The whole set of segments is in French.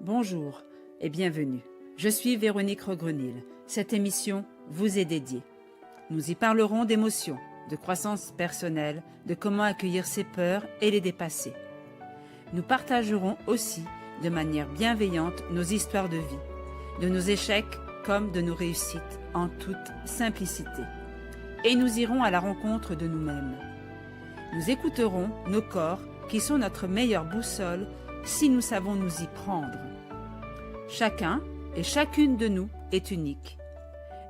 Bonjour et bienvenue. Je suis Véronique Regrenil. Cette émission vous est dédiée. Nous y parlerons d'émotions, de croissance personnelle, de comment accueillir ses peurs et les dépasser. Nous partagerons aussi de manière bienveillante nos histoires de vie, de nos échecs comme de nos réussites en toute simplicité. Et nous irons à la rencontre de nous-mêmes. Nous écouterons nos corps qui sont notre meilleure boussole si nous savons nous y prendre. Chacun et chacune de nous est unique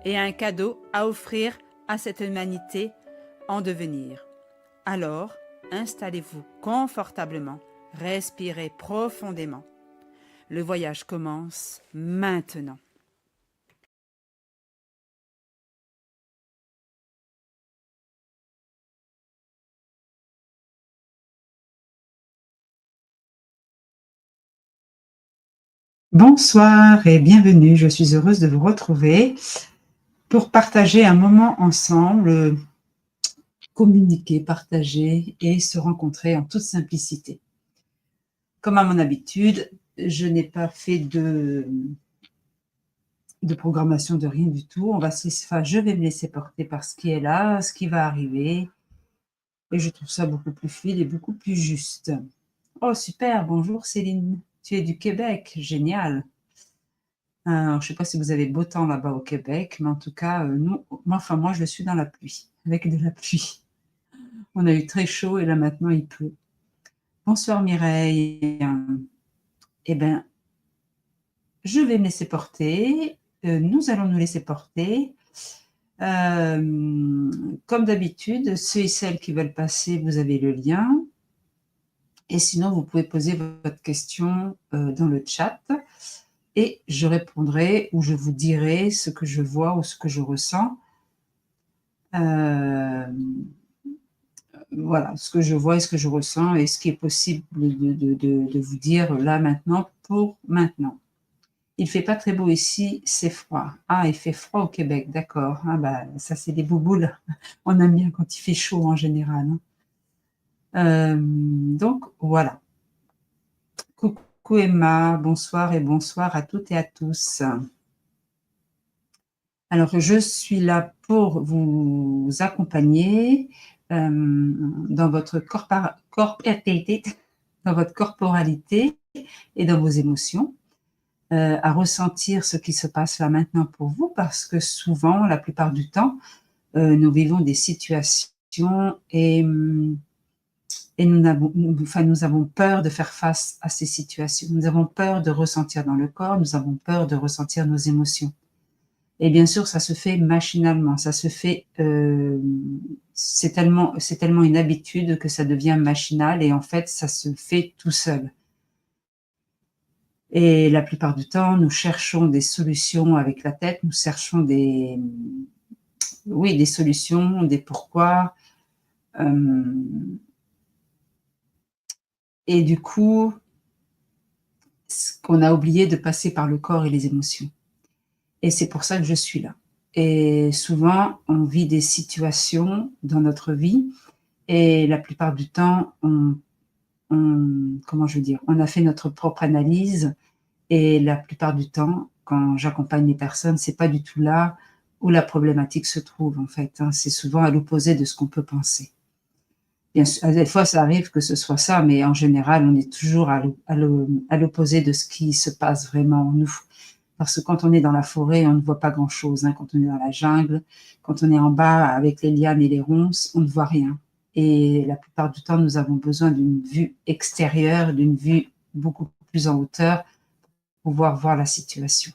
et a un cadeau à offrir à cette humanité en devenir. Alors, installez-vous confortablement, respirez profondément. Le voyage commence maintenant. Bonsoir et bienvenue, je suis heureuse de vous retrouver pour partager un moment ensemble, communiquer, partager et se rencontrer en toute simplicité. Comme à mon habitude, je n'ai pas fait de programmation de rien du tout. Je vais me laisser porter par ce qui est là, ce qui va arriver et je trouve ça beaucoup plus fluide et beaucoup plus juste. Oh super, bonjour Céline, tu es du Québec, génial. Alors, je ne sais pas si vous avez beau temps là-bas au Québec, mais en tout cas, moi, je suis dans la pluie, avec de la pluie. On a eu très chaud et là, maintenant, il pleut. Bonsoir Mireille. Eh bien, je vais me laisser porter. Nous allons nous laisser porter. Comme d'habitude, ceux et celles qui veulent passer, vous avez le lien. Et sinon, vous pouvez poser votre question dans le chat. Et je répondrai ou je vous dirai ce que je vois ou ce que je ressens. Voilà, ce que je vois et ce que je ressens et ce qui est possible de vous dire là maintenant pour maintenant. Il ne fait pas très beau ici, c'est froid. Ah, il fait froid au Québec, d'accord. Ah bah, ça c'est des bouboules. On aime bien quand il fait chaud en général. Donc voilà. Coucou Emma, bonsoir et bonsoir à toutes et à tous. Alors, je suis là pour vous accompagner dans votre corporalité et dans vos émotions, à ressentir ce qui se passe là maintenant pour vous, parce que souvent, la plupart du temps, nous vivons des situations et nous avons peur de faire face à ces situations. Nous avons peur de ressentir dans le corps, nous avons peur de ressentir nos émotions. Et bien sûr, ça se fait machinalement, ça se fait, c'est tellement une habitude que ça devient machinal et en fait, ça se fait tout seul. Et la plupart du temps, nous cherchons des solutions avec la tête, nous cherchons des solutions, des pourquoi. Et du coup, on a oublié de passer par le corps et les émotions. Et c'est pour ça que je suis là. Et souvent, on vit des situations dans notre vie et la plupart du temps, on a fait notre propre analyse et la plupart du temps, quand j'accompagne les personnes, c'est pas du tout là où la problématique se trouve en fait. C'est souvent à l'opposé de ce qu'on peut penser. Bien sûr, des fois, ça arrive que ce soit ça, mais en général, on est toujours à l'opposé de ce qui se passe vraiment en nous. Parce que quand on est dans la forêt, on ne voit pas grand-chose. Quand on est dans la jungle, quand on est en bas avec les lianes et les ronces, on ne voit rien. Et la plupart du temps, nous avons besoin d'une vue extérieure, d'une vue beaucoup plus en hauteur pour pouvoir voir la situation.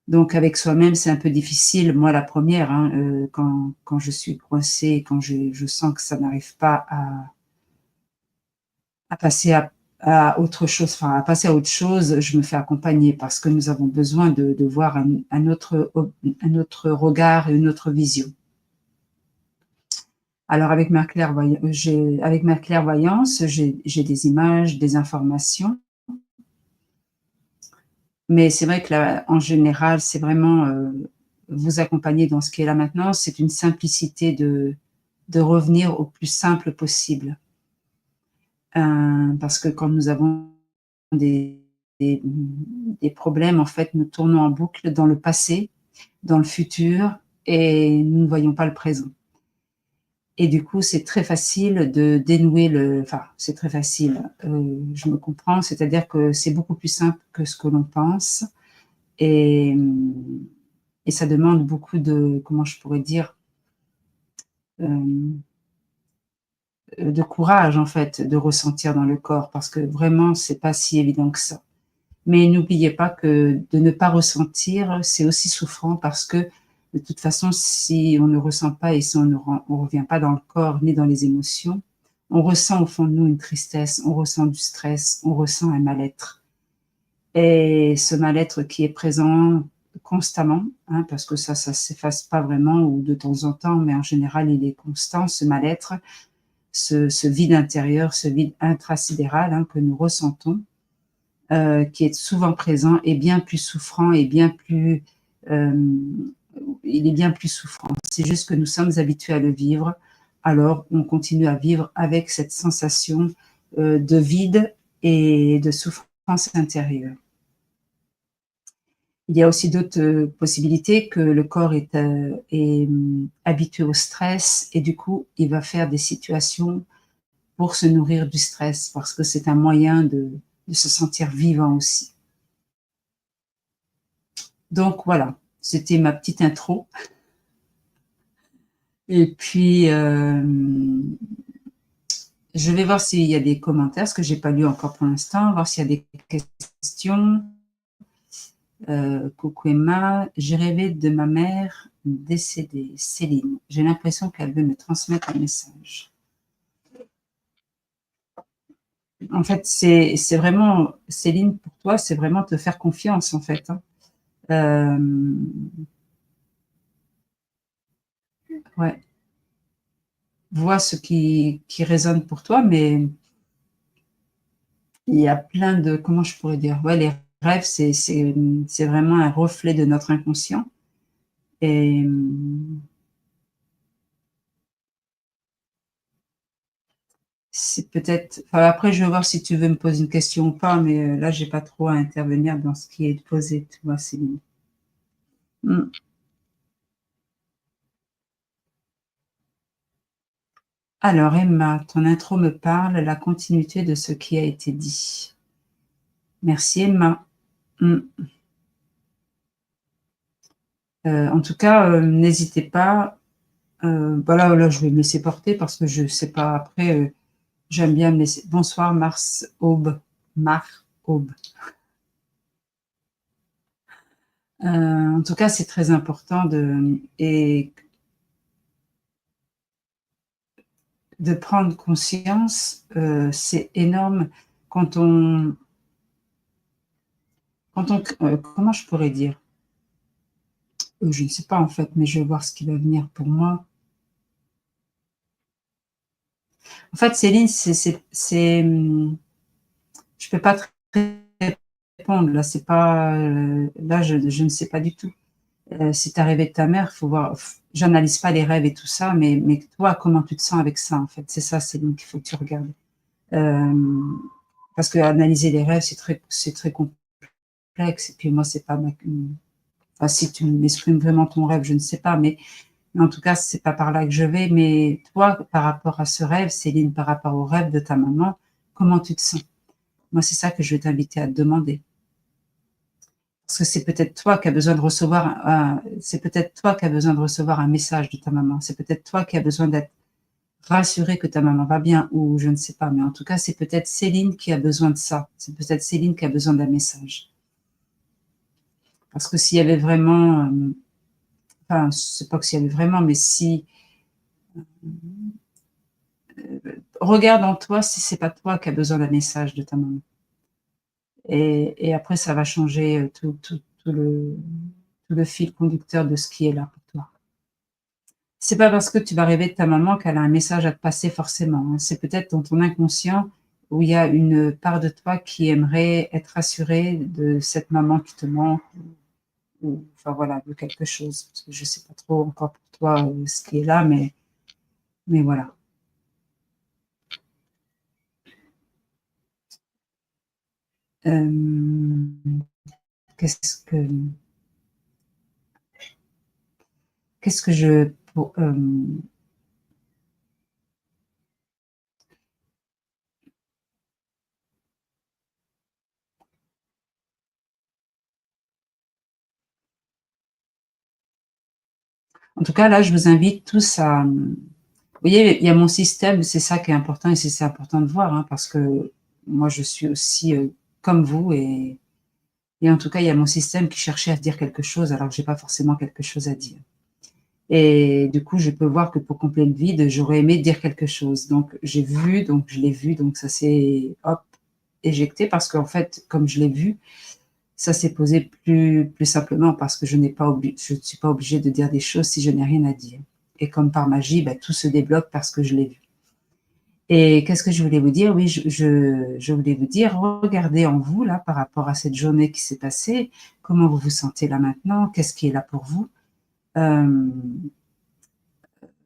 Donc, avec soi-même, c'est un peu difficile. Moi, la première, quand je suis coincée, quand je sens que ça n'arrive pas à passer à autre chose, à passer à autre chose, je me fais accompagner parce que nous avons besoin de voir un autre regard et une autre vision. Alors, avec ma clairvoyance, j'ai des images, des informations. Mais c'est vrai que là, en général, c'est vraiment vous accompagner dans ce qui est là maintenant. C'est une simplicité de revenir au plus simple possible. Parce que quand nous avons des des problèmes, en fait, nous tournons en boucle dans le passé, dans le futur et nous ne voyons pas le présent. Et du coup, c'est très facile de dénouer enfin, c'est très facile, je me comprends, c'est-à-dire que c'est beaucoup plus simple que ce que l'on pense et et ça demande beaucoup de, comment je pourrais dire? Hem, de courage, en fait, de ressentir dans le corps parce que vraiment, c'est pas si évident que ça. Mais n'oubliez pas que de ne pas ressentir, c'est aussi souffrant parce que, de toute façon, si on ne ressent pas et si on revient pas dans le corps ni dans les émotions, on ressent au fond de nous une tristesse, on ressent du stress, on ressent un mal-être. Et ce mal-être qui est présent constamment, hein, parce que ça s'efface pas vraiment ou de temps en temps, mais en général, il est constant, ce mal-être, ce vide intérieur, ce vide intrasidéral, hein, que nous ressentons, qui est souvent présent et bien plus souffrant et bien plus, hem, il est bien plus souffrant. C'est juste que nous sommes habitués à le vivre, alors on continue à vivre avec cette sensation, de vide et de souffrance intérieure. Il y a aussi d'autres, possibilités que le corps est habitué au stress et du coup, il va faire des situations pour se nourrir du stress parce que c'est un moyen de se sentir vivant aussi. Donc voilà, c'était ma petite intro et puis, je vais voir s'il y a des commentaires, parce que j'ai pas lu encore pour l'instant, voir s'il y a des questions. Coucou Emma, j'ai rêvé de ma mère décédée, Céline. J'ai l'impression qu'elle veut me transmettre un message. En fait, c'est vraiment Céline, pour toi, c'est vraiment te faire confiance, en fait, hein. Ouais, vois ce qui résonne pour toi, mais il y a plein de, comment je pourrais dire? Ouais, les rêves, c'est vraiment un reflet de notre inconscient et c'est peut-être, enfin, après je vais voir si tu veux me poser une question ou pas, mais là j'ai pas trop à intervenir dans ce qui est posé, tu vois, Céline. Mmh. Alors Emma, ton intro me parle, la continuité de ce qui a été dit. Merci Emma. Mmh. En tout cas, n'hésitez pas, là je vais me laisser porter parce que je sais pas après, j'aime bien me laisser, bonsoir Mars Aube, Mar Aube. En tout cas, c'est très important de prendre conscience, c'est énorme quand on comment je pourrais dire? Je ne sais pas en fait, mais je vais voir ce qui va venir pour moi. En fait, Céline, je peux pas te répondre là, c'est pas, là je ne sais pas du tout. Si tu as rêvé de ta mère, faut voir, j'analyse pas les rêves et tout ça, mais toi, comment tu te sens avec ça en fait? C'est ça, Céline, qu'il faut que tu regardes. Hem, Parce qu'analyser les rêves, c'est très complexe et puis moi, c'est pas ma, enfin si tu m'exprimes vraiment ton rêve, je ne sais pas, mais en tout cas, c'est pas par là que je vais. Mais toi, par rapport à ce rêve, Céline, par rapport au rêve de ta maman, comment tu te sens? Moi, c'est ça que je vais t'inviter à te demander. Parce que c'est peut-être toi qui as besoin de recevoir c'est peut-être toi qui as besoin de recevoir un message de ta maman. C'est peut-être toi qui as besoin d'être rassuré que ta maman va bien ou je ne sais pas. Mais en tout cas, c'est peut-être Céline qui a besoin de ça. C'est peut-être Céline qui a besoin d'un message. Parce que s'il y avait vraiment, enfin, je sais pas que s'il y avait vraiment, mais si, regarde en toi si c'est pas toi qui as besoin d'un message de ta maman. Et après, ça va changer tout le fil conducteur de ce qui est là pour toi. C'est pas parce que tu vas rêver de ta maman qu'elle a un message à te passer forcément, hein. C'est peut-être dans ton inconscient où il y a une part de toi qui aimerait être rassurée de cette maman qui te manque ou enfin voilà, de quelque chose. Parce que je sais pas trop encore pour toi, ce qui est là, mais voilà. Hem qu'est-ce que je en tout cas, là, je vous invite tous à, vous voyez, il y a mon système, c'est ça qui est important et c'est important de voir, hein, parce que moi, je suis aussi comme vous et en tout cas, il y a mon système qui cherchait à dire quelque chose alors que j'ai pas forcément quelque chose à dire. Et du coup, je peux voir que pour combler le vide, j'aurais aimé dire quelque chose. Donc, j'ai vu, donc je l'ai vu, donc ça s'est, hop, éjecté parce qu'en fait, comme je l'ai vu, ça s'est posé plus simplement parce que je ne suis pas obligée de dire des choses si je n'ai rien à dire. Et comme par magie, bah, tout se débloque parce que je l'ai vu. Et qu'est-ce que je voulais vous dire? Oui, je voulais vous dire, regardez en vous, là, par rapport à cette journée qui s'est passée, comment vous vous sentez là maintenant, qu'est-ce qui est là pour vous,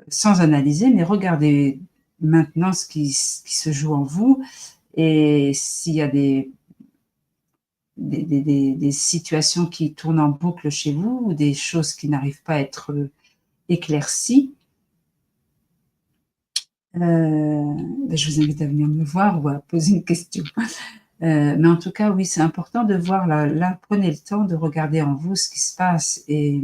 sans analyser, mais regardez maintenant ce qui se joue en vous et s'il y a des situations qui tournent en boucle chez vous ou des choses qui n'arrivent pas à être éclaircies, je vous invite à venir me voir ou à poser une question. Mais en tout cas, oui, c'est important de voir là, prenez le temps de regarder en vous ce qui se passe et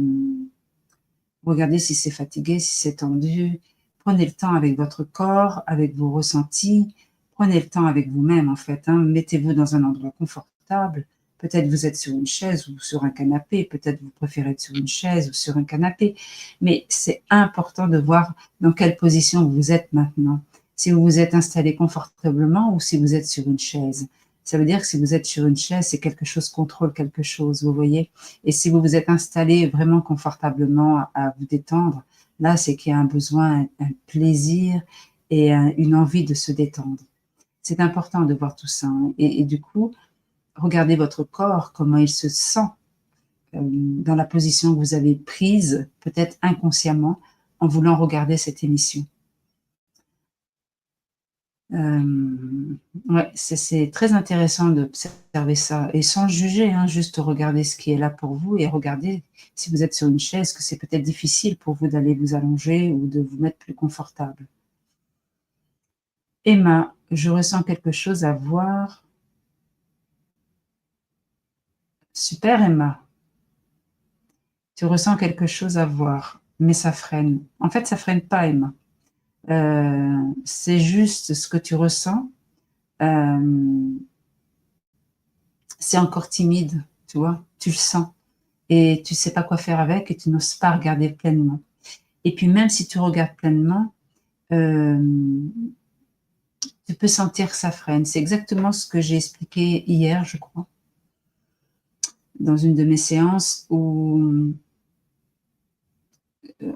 regardez si c'est fatigué, si c'est tendu. Prenez le temps avec votre corps, avec vos ressentis. Prenez le temps avec vous-même, en fait, hein. Mettez-vous dans un endroit confortable. Peut-être vous êtes sur une chaise ou sur un canapé. Peut-être vous préférez être sur une chaise ou sur un canapé. Mais c'est important de voir dans quelle position vous êtes maintenant. Si vous vous êtes installé confortablement ou si vous êtes sur une chaise. Ça veut dire que si vous êtes sur une chaise, c'est quelque chose contrôle quelque chose, vous voyez. Et si vous vous êtes installé vraiment confortablement à vous détendre, là, c'est qu'il y a un besoin, un plaisir et une envie de se détendre. C'est important de voir tout ça, hein. Et du coup, regardez votre corps, comment il se sent dans la position que vous avez prise, peut-être inconsciemment, en voulant regarder cette émission. Ouais, c'est très intéressant d'observer ça et sans juger, hein, juste regarder ce qui est là pour vous et regarder si vous êtes sur une chaise, que c'est peut-être difficile pour vous d'aller vous allonger ou de vous mettre plus confortable. Emma, je ressens quelque chose à voir. Super Emma, tu ressens quelque chose à voir, mais ça freine. En fait, ça freine pas Emma. C'est juste ce que tu ressens. C'est encore timide, tu vois, tu le sens. Et tu sais pas quoi faire avec et tu n'oses pas regarder pleinement. Et puis même si tu regardes pleinement, tu peux sentir que ça freine. C'est exactement ce que j'ai expliqué hier, je crois, dans une de mes séances où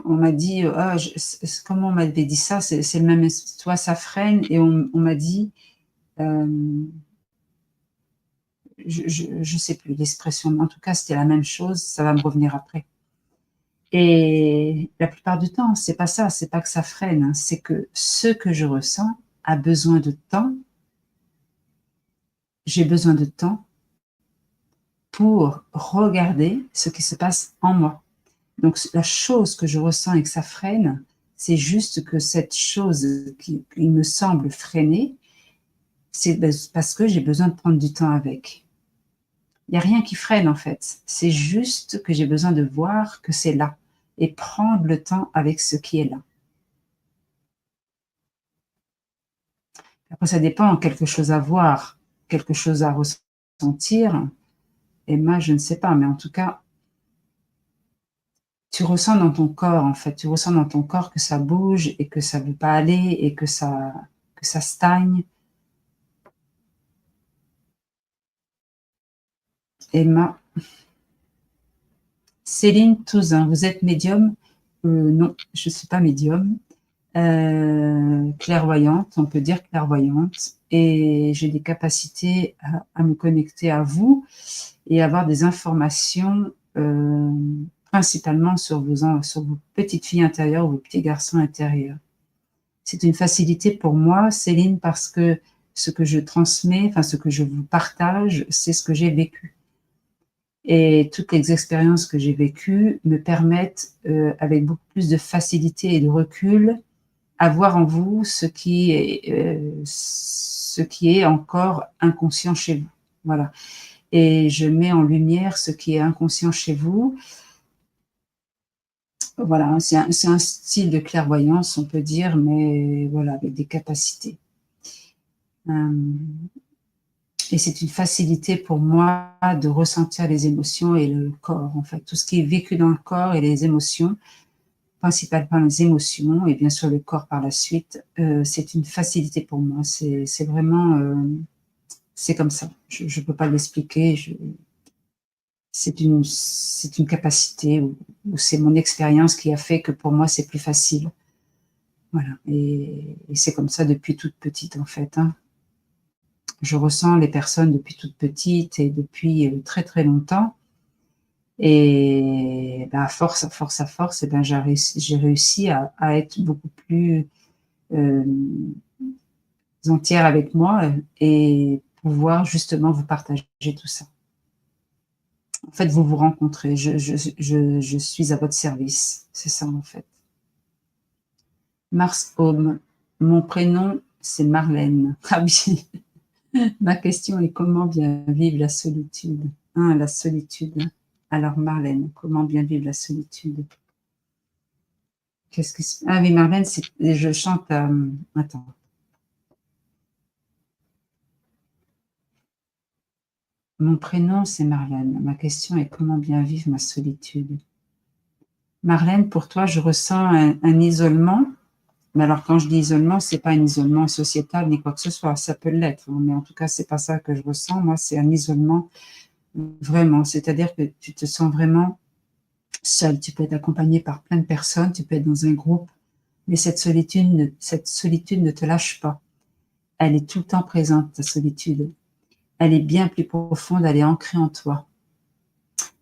on m'a dit, comment on m'avait dit ça, c'est le même, toi ça freine, et on m'a dit, je sais plus l'expression, mais en tout cas c'était la même chose, ça va me revenir après. Et la plupart du temps, c'est pas ça, c'est pas que ça freine, hein, c'est que ce que je ressens a besoin de temps. J'ai besoin de temps pour regarder ce qui se passe en moi. Donc la chose que je ressens et que ça freine, c'est juste que cette chose qui me semble freiner, c'est parce que j'ai besoin de prendre du temps avec. Il n'y a rien qui freine en fait, c'est juste que j'ai besoin de voir que c'est là et prendre le temps avec ce qui est là. Après, ça dépend, quelque chose à voir, quelque chose à ressentir. Emma, je ne sais pas, mais en tout cas, tu ressens dans ton corps, en fait, tu ressens dans ton corps que ça bouge et que ça ne veut pas aller et que ça stagne. Emma, Céline Touzin, vous êtes médium? Non, je ne suis pas médium. Clairvoyante, on peut dire clairvoyante, et j'ai des capacités à me connecter à vous et avoir des informations principalement sur vos petites filles intérieures ou vos petits garçons intérieurs. C'est une facilité pour moi, Céline, parce que ce que je transmets, enfin ce que je vous partage, c'est ce que j'ai vécu. Et toutes les expériences que j'ai vécues me permettent, avec beaucoup plus de facilité et de recul, à voir en vous ce qui est encore inconscient chez vous. Voilà. Et je mets en lumière ce qui est inconscient chez vous. Voilà, c'est un style de clairvoyance, on peut dire, mais voilà, avec des capacités. Et c'est une facilité pour moi de ressentir les émotions et le corps, en fait. Tout ce qui est vécu dans le corps et les émotions, principalement les émotions et bien sûr le corps par la suite, c'est une facilité pour moi. C'est vraiment, c'est comme ça. Je ne peux pas l'expliquer. C'est une capacité ou c'est mon expérience qui a fait que pour moi c'est plus facile. Voilà. Et c'est comme ça depuis toute petite en fait. Hein. Je ressens les personnes depuis toute petite et depuis très très longtemps. Et ben, à force, et ben, j'ai réussi à être beaucoup plus entière avec moi et pouvoir justement vous partager tout ça. En fait, vous vous rencontrez, je suis à votre service, c'est ça en fait. Mars Home, mon prénom c'est Marlène. Ah oui, ma question est comment bien vivre la solitude. Hein, la solitude. Alors Marlène, comment bien vivre la solitude? Qu'est-ce que c'est? Ah oui, Marlène, je chante. Attends. Mon prénom, c'est Marlène. Ma question est comment bien vivre ma solitude? Marlène, pour toi, je ressens un isolement. Mais alors, quand je dis isolement, c'est pas un isolement sociétal ni quoi que ce soit. Ça peut l'être, hein, mais en tout cas, c'est pas ça que je ressens. Moi, c'est un isolement vraiment. C'est-à-dire que tu te sens vraiment seul. Tu peux être accompagné par plein de personnes, tu peux être dans un groupe, mais cette solitude ne te lâche pas. Elle est tout le temps présente, ta solitude. Elle est bien plus profonde, elle est ancrée en toi.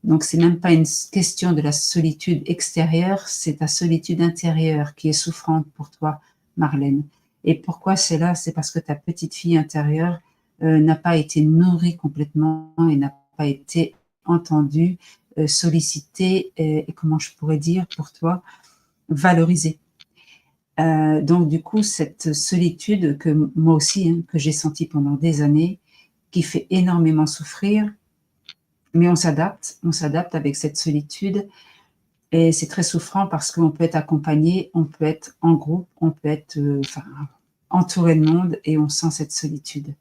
Donc, c'est même pas une question de la solitude extérieure, c'est ta solitude intérieure qui est souffrante pour toi, Marlène. Et pourquoi c'est là? C'est parce que ta petite fille intérieure n'a pas été nourrie complètement et n'a pas été entendue, sollicitée et comment je pourrais dire pour toi, valorisée. Donc du coup, cette solitude que moi aussi, hein, que j'ai sentie pendant des années, qui fait énormément souffrir, mais on s'adapte avec cette solitude et c'est très souffrant parce qu'on peut être accompagné, on peut être en groupe, on peut être entouré de monde et on sent cette solitude.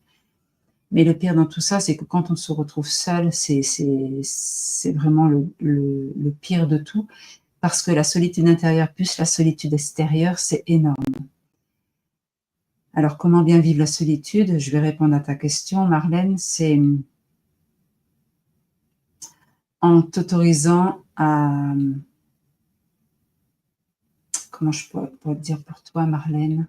Mais le pire dans tout ça, c'est que quand on se retrouve seul, c'est vraiment le pire de tout parce que la solitude intérieure plus la solitude extérieure, c'est énorme. Alors, comment bien vivre la solitude? Je vais répondre à ta question, Marlène. C'est en t'autorisant à... Comment je pourrais te dire pour toi, Marlène?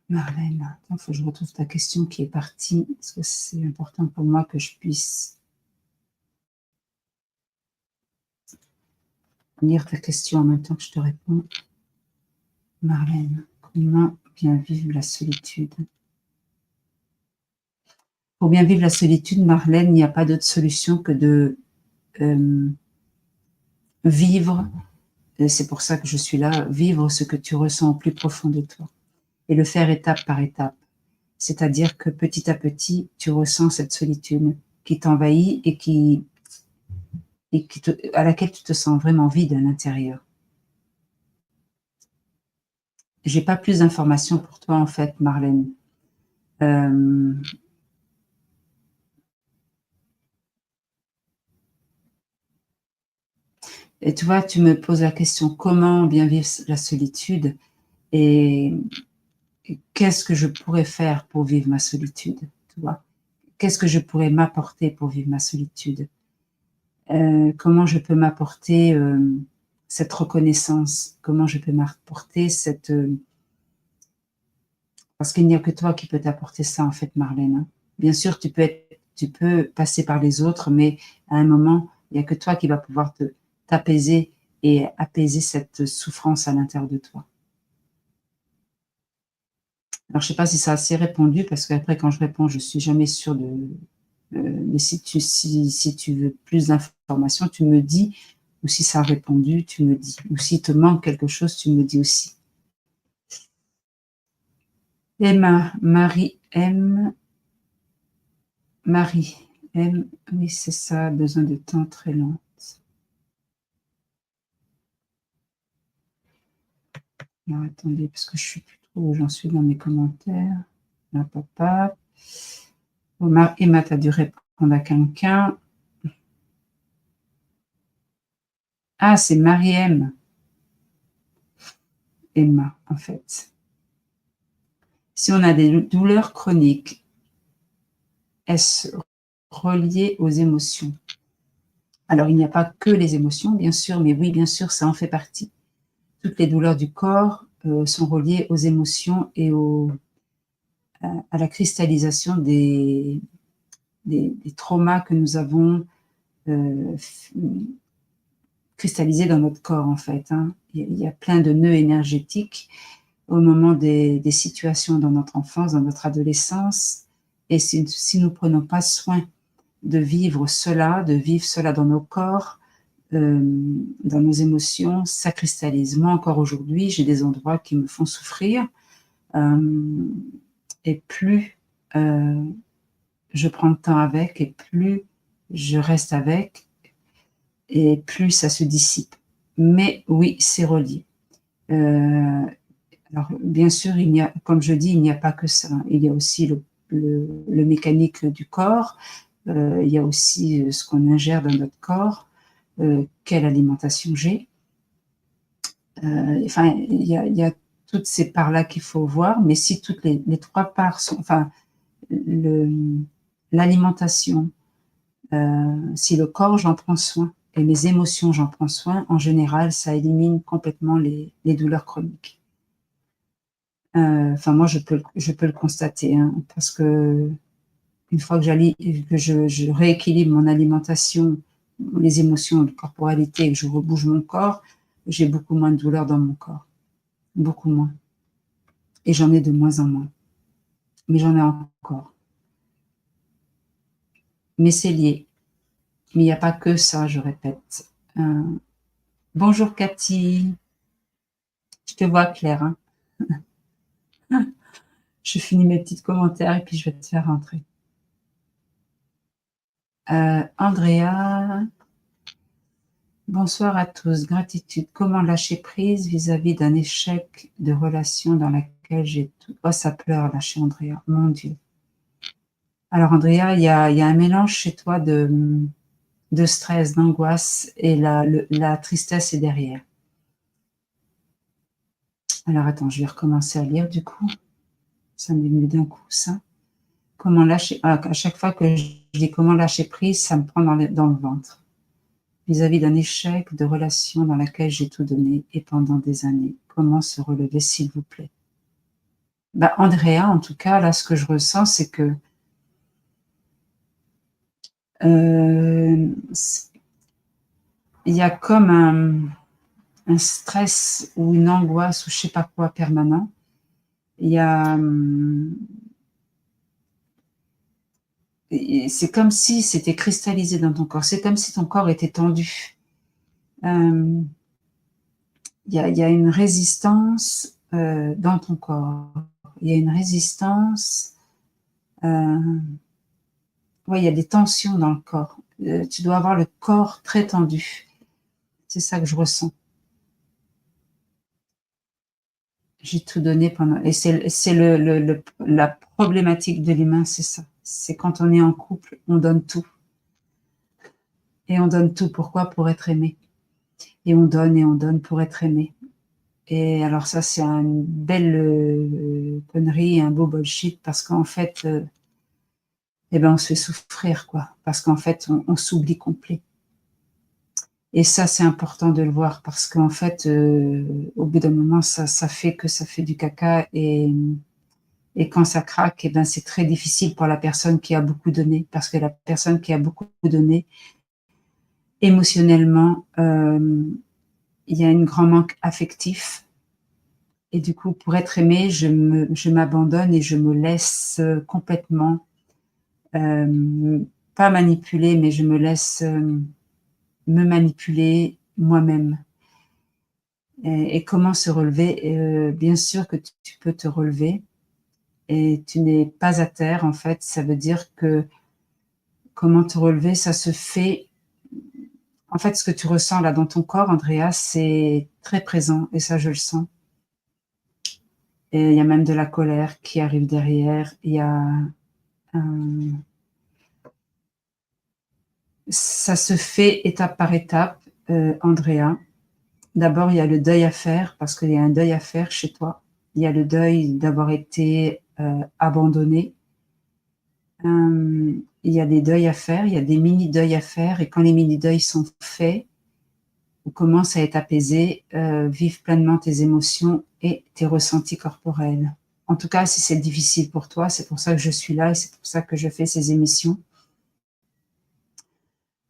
Marlène, il faut que je retrouve ta question qui est partie, parce que c'est important pour moi que je puisse lire ta question en même temps que je te réponds. Marlène, comment bien vivre la solitude? Pour bien vivre la solitude, Marlène, il n'y a pas d'autre solution que de vivre, et c'est pour ça que je suis là, vivre ce que tu ressens au plus profond de toi et le faire étape par étape. C'est-à-dire que petit à petit, tu ressens cette solitude qui t'envahit et à laquelle tu te sens vraiment vide à l'intérieur. J'ai pas plus d'informations pour toi en fait, Marlène. Et tu vois, tu me poses la question comment bien vivre la solitude et qu'est-ce que je pourrais faire pour vivre ma solitude, tu vois? Qu'est-ce que je pourrais m'apporter pour vivre ma solitude? Comment je peux m'apporter cette reconnaissance? Comment je peux m'apporter cette... parce qu'il n'y a que toi qui peux t'apporter ça, en fait, Marlène. Hein. Bien sûr, tu peux passer par les autres, mais à un moment, il n'y a que toi qui va pouvoir t'apaiser et apaiser cette souffrance à l'intérieur de toi. Alors, je ne sais pas si ça a assez répondu, parce qu'après, quand je réponds, je ne suis jamais sûre de mais si tu veux plus d'informations, tu me dis, ou si ça a répondu, tu me dis, ou s'il te manque quelque chose, tu me dis aussi. Emma, Marie M, oui c'est ça, besoin de temps très lent. Alors attendez, parce que je suis plus trop où j'en suis dans mes commentaires. Là, papa. Emma, tu as dû répondre à quelqu'un. Ah, c'est Marie-M. Emma, en fait. Si on a des douleurs chroniques, est-ce relié aux émotions? Alors, il n'y a pas que les émotions, bien sûr, mais oui, bien sûr, ça en fait partie. Toutes les douleurs du corps sont reliées aux émotions et à la cristallisation des traumas que nous avons cristallisés dans notre corps, en fait. Hein. Il y a plein de nœuds énergétiques au moment des situations dans notre enfance, dans notre adolescence. Et si nous ne prenons pas soin de vivre cela dans nos corps, dans nos émotions, ça cristallise. Moi, encore aujourd'hui, j'ai des endroits qui me font souffrir. Et plus je prends le temps avec, et plus je reste avec, et plus ça se dissipe. Mais oui, c'est relié. Alors, bien sûr, comme je dis, il n'y a pas que ça. Il y a aussi le mécanique du corps. Il y a aussi ce qu'on ingère dans notre corps. Quelle alimentation j'ai. Enfin, il y a toutes ces parts-là qu'il faut voir. Mais si toutes les trois parts sont... Enfin, l'alimentation, si le corps, j'en prends soin, et mes émotions, j'en prends soin, en général, ça élimine complètement les douleurs chroniques. Enfin, moi, je peux le constater, hein, parce que une fois que je rééquilibre mon alimentation, les émotions, la corporalité, et que je rebouge mon corps, j'ai beaucoup moins de douleur dans mon corps. Beaucoup moins. Et j'en ai de moins en moins. Mais j'en ai encore. Mais c'est lié. Mais il n'y a pas que ça, je répète. Bonjour Cathy. Je te vois clair. Hein. Je finis mes petits commentaires et puis je vais te faire rentrer. Andrea, bonsoir à tous. Gratitude. Comment lâcher prise vis-à-vis d'un échec de relation dans laquelle j'ai tout... Oh, ça pleure là chez Andrea. Mon Dieu. Alors Andrea, il y a un mélange chez toi de stress, d'angoisse et la tristesse est derrière. Alors attends, je vais recommencer à lire du coup. Ça m'est venu d'un coup, ça. Comment lâcher... à chaque fois que je dis comment lâcher prise, ça me prend dans le ventre. Vis-à-vis d'un échec de relation dans laquelle j'ai tout donné et pendant des années. Comment se relever, s'il vous plaît? Bah, Andrea, en tout cas, là, ce que je ressens, c'est que il y a comme un stress ou une angoisse ou je sais pas quoi permanent. Il y a... c'est comme si c'était cristallisé dans ton corps. C'est comme si ton corps était tendu. Il y a une résistance dans ton corps. Il y a une résistance. Ouais, il y a des tensions dans le corps. Tu dois avoir le corps très tendu. C'est ça que je ressens. J'ai tout donné pendant... Et c'est la problématique de l'humain, c'est ça. C'est quand on est en couple, on donne tout. Et on donne tout. Pourquoi? Pour être aimé. Et on donne pour être aimé. Et alors ça, c'est une belle connerie, un beau bullshit, parce qu'en fait, on se fait souffrir, quoi. Parce qu'en fait, on s'oublie complet. Et ça, c'est important de le voir, parce qu'en fait, au bout d'un moment, ça fait du caca, et quand ça craque, c'est très difficile pour la personne qui a beaucoup donné, parce que la personne qui a beaucoup donné, émotionnellement, il y a un grand manque affectif. Et du coup, pour être aimée, je m'abandonne et je me laisse complètement, pas pas manipuler, mais je me laisse me manipuler moi-même. Et comment se relever? Bien sûr que tu peux te relever et tu n'es pas à terre, en fait. Ça veut dire que comment te relever, ça se fait. En fait, ce que tu ressens là dans ton corps, Andrea, c'est très présent et ça, je le sens. Et il y a même de la colère qui arrive derrière. Il y a ça se fait étape par étape, Andrea. D'abord, il y a le deuil à faire parce qu'il y a un deuil à faire chez toi. Il y a le deuil d'avoir été abandonné. Il y a des deuils à faire, il y a des mini-deuils à faire et quand les mini-deuils sont faits, ou commencent à être apaisés, vive pleinement tes émotions et tes ressentis corporels. En tout cas, si c'est difficile pour toi, c'est pour ça que je suis là et c'est pour ça que je fais ces émissions.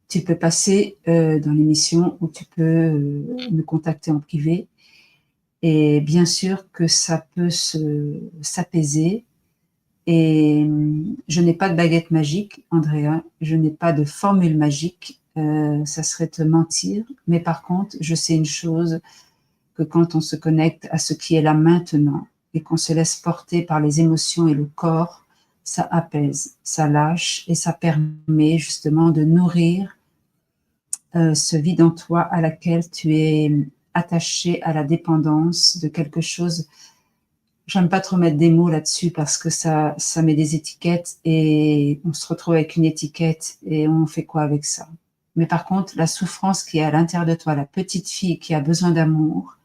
Tu peux passer dans l'émission ou tu peux me contacter en privé. Et bien sûr que ça peut s'apaiser. Et je n'ai pas de baguette magique, Andrea. Je n'ai pas de formule magique. Ça serait te mentir. Mais par contre, je sais une chose, que quand on se connecte à ce qui est là maintenant et qu'on se laisse porter par les émotions et le corps, ça apaise, ça lâche et ça permet justement de nourrir ce vide en toi à laquelle tu es attaché à la dépendance de quelque chose. J'aime pas trop mettre des mots là-dessus parce que ça met des étiquettes et on se retrouve avec une étiquette et on fait quoi avec ça? Mais par contre, la souffrance qui est à l'intérieur de toi, la petite fille qui a besoin d'amour,